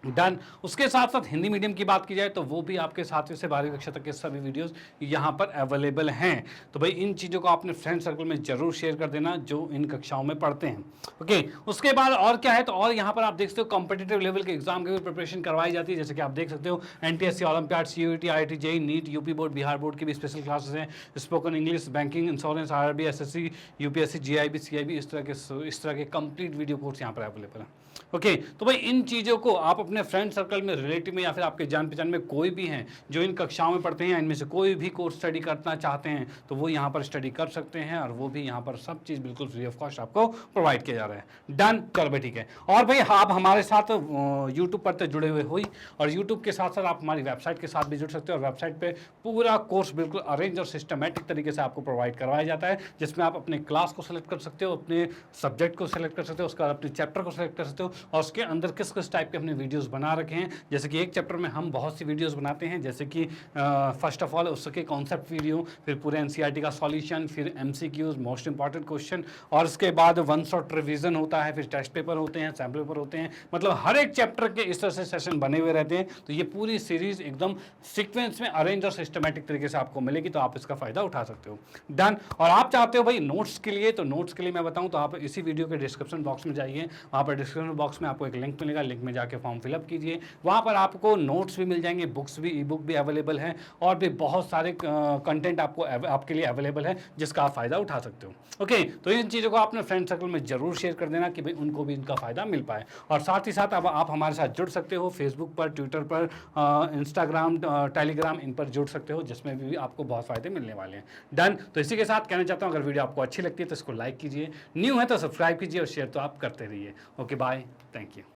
डन। उसके साथ साथ हिंदी मीडियम की बात की जाए तो वो भी आपके 7वीं से 12वीं कक्षा तक के सभी वीडियोस यहाँ पर अवेलेबल हैं। तो भाई इन चीज़ों को अपने फ्रेंड सर्कल में जरूर शेयर कर देना जो इन कक्षाओं में पढ़ते हैं। ओके, उसके बाद और क्या है, तो और यहाँ पर आप देख सकते हो कॉम्पिटिटिव लेवल के एग्जाम की भी प्रिपरेशन करवाई जाती है। जैसे कि आप देख सकते हो NTSC, olympiad, CUET, IIT JEE, NEET, UP board, Bihar board की भी स्पेशल क्लासेस हैं। Spoken English, banking, insurance, RRB, SSC, UPSC, GIB, CIB, इस तरह के कंप्लीट वीडियो कोर्स यहाँ पर अवेलेबल हैं। ओके, तो भाई इन चीज़ों को आप अपने फ्रेंड सर्कल में, रिलेटिव में या फिर आपके जान पहचान में कोई भी हैं जो इन कक्षाओं में पढ़ते हैं, इनमें से कोई भी कोर्स स्टडी करना चाहते हैं तो वो यहाँ पर स्टडी कर सकते हैं और वो भी यहाँ पर सब चीज़ बिल्कुल फ्री ऑफ कॉस्ट आपको प्रोवाइड किया जा रहा है। डन, चलो भाई ठीक है। और भाई आप हमारे साथ यूट्यूब पर तो जुड़े हुए हुई और यूट्यूब के साथ साथ आप हमारी वेबसाइट के साथ भी जुड़ सकते हो। और वेबसाइट पर पूरा कोर्स बिल्कुल अरेंज और सिस्टमेटिक तरीके से आपको प्रोवाइड करवाया जाता है, जिसमें आप अपने क्लास को सेलेक्ट कर सकते हो, अपने सब्जेक्ट को सेलेक्ट कर सकते हो, उसका अपने चैप्टर को सेलेक्ट कर सकते हो और उसके अंदर किस किस टाइप के अपने वीडियोस बना रखे हैं। जैसे कि एक चैप्टर में हम बहुत सी वीडियोस बनाते हैं, जैसे कि फर्स्ट ऑफ ऑल उसके कॉन्सेप्ट वीडियो, फिर पूरे एनसीईआरटी का सॉल्यूशन, फिर एमसीक्यूज, मोस्ट इंपॉर्टेंट क्वेश्चन, और उसके बाद वन शॉट रिवीजन होता है, फिर टेस्ट पेपर होते हैं, सैम्पल पेपर होते हैं। मतलब हर एक चैप्टर के इस तरह से सेशन बने हुए रहते हैं। तो ये पूरी सीरीज एकदम सीक्वेंस में अरेंज और सिस्टमेटिक तरीके से आपको मिलेगी, तो आप इसका फायदा उठा सकते हो। डन। और आप चाहते हो भाई नोट्स के लिए, तो नोट्स के लिए मैं बताऊं तो आप इसी वीडियो के डिस्क्रिप्शन बॉक्स में जाइए, वहाँ पर डिस्क्रिप्शन बॉक्स में आपको एक लिंक मिलेगा, लिंक में जाके फॉर्म फिलअप कीजिए। वहाँ पर आपको नोट्स भी मिल जाएंगे, बुक्स भी, ई बुक भी अवेलेबल है और भी बहुत सारे कंटेंट आपके लिए अवेलेबल है जिसका आप फायदा उठा सकते हो। ओके, तो इन चीज़ों को अपने फ्रेंड सर्कल में जरूर शेयर कर देना कि भाई उनको भी इनका फायदा मिल पाए। और साथ ही साथ अब आप हमारे साथ जुड़ सकते हो फेसबुक पर, ट्विटर पर, इंस्टाग्राम, टेलीग्राम, इन पर जुड़ सकते हो, जिसमें भी आपको बहुत फायदे मिलने वाले हैं। डन। तो इसी के साथ कहना चाहता हूँ अगर वीडियो आपको अच्छी लगती है तो इसको लाइक कीजिए, न्यू है तो सब्सक्राइब कीजिए और शेयर तो आप करते रहिए। Okay, bye, thank you.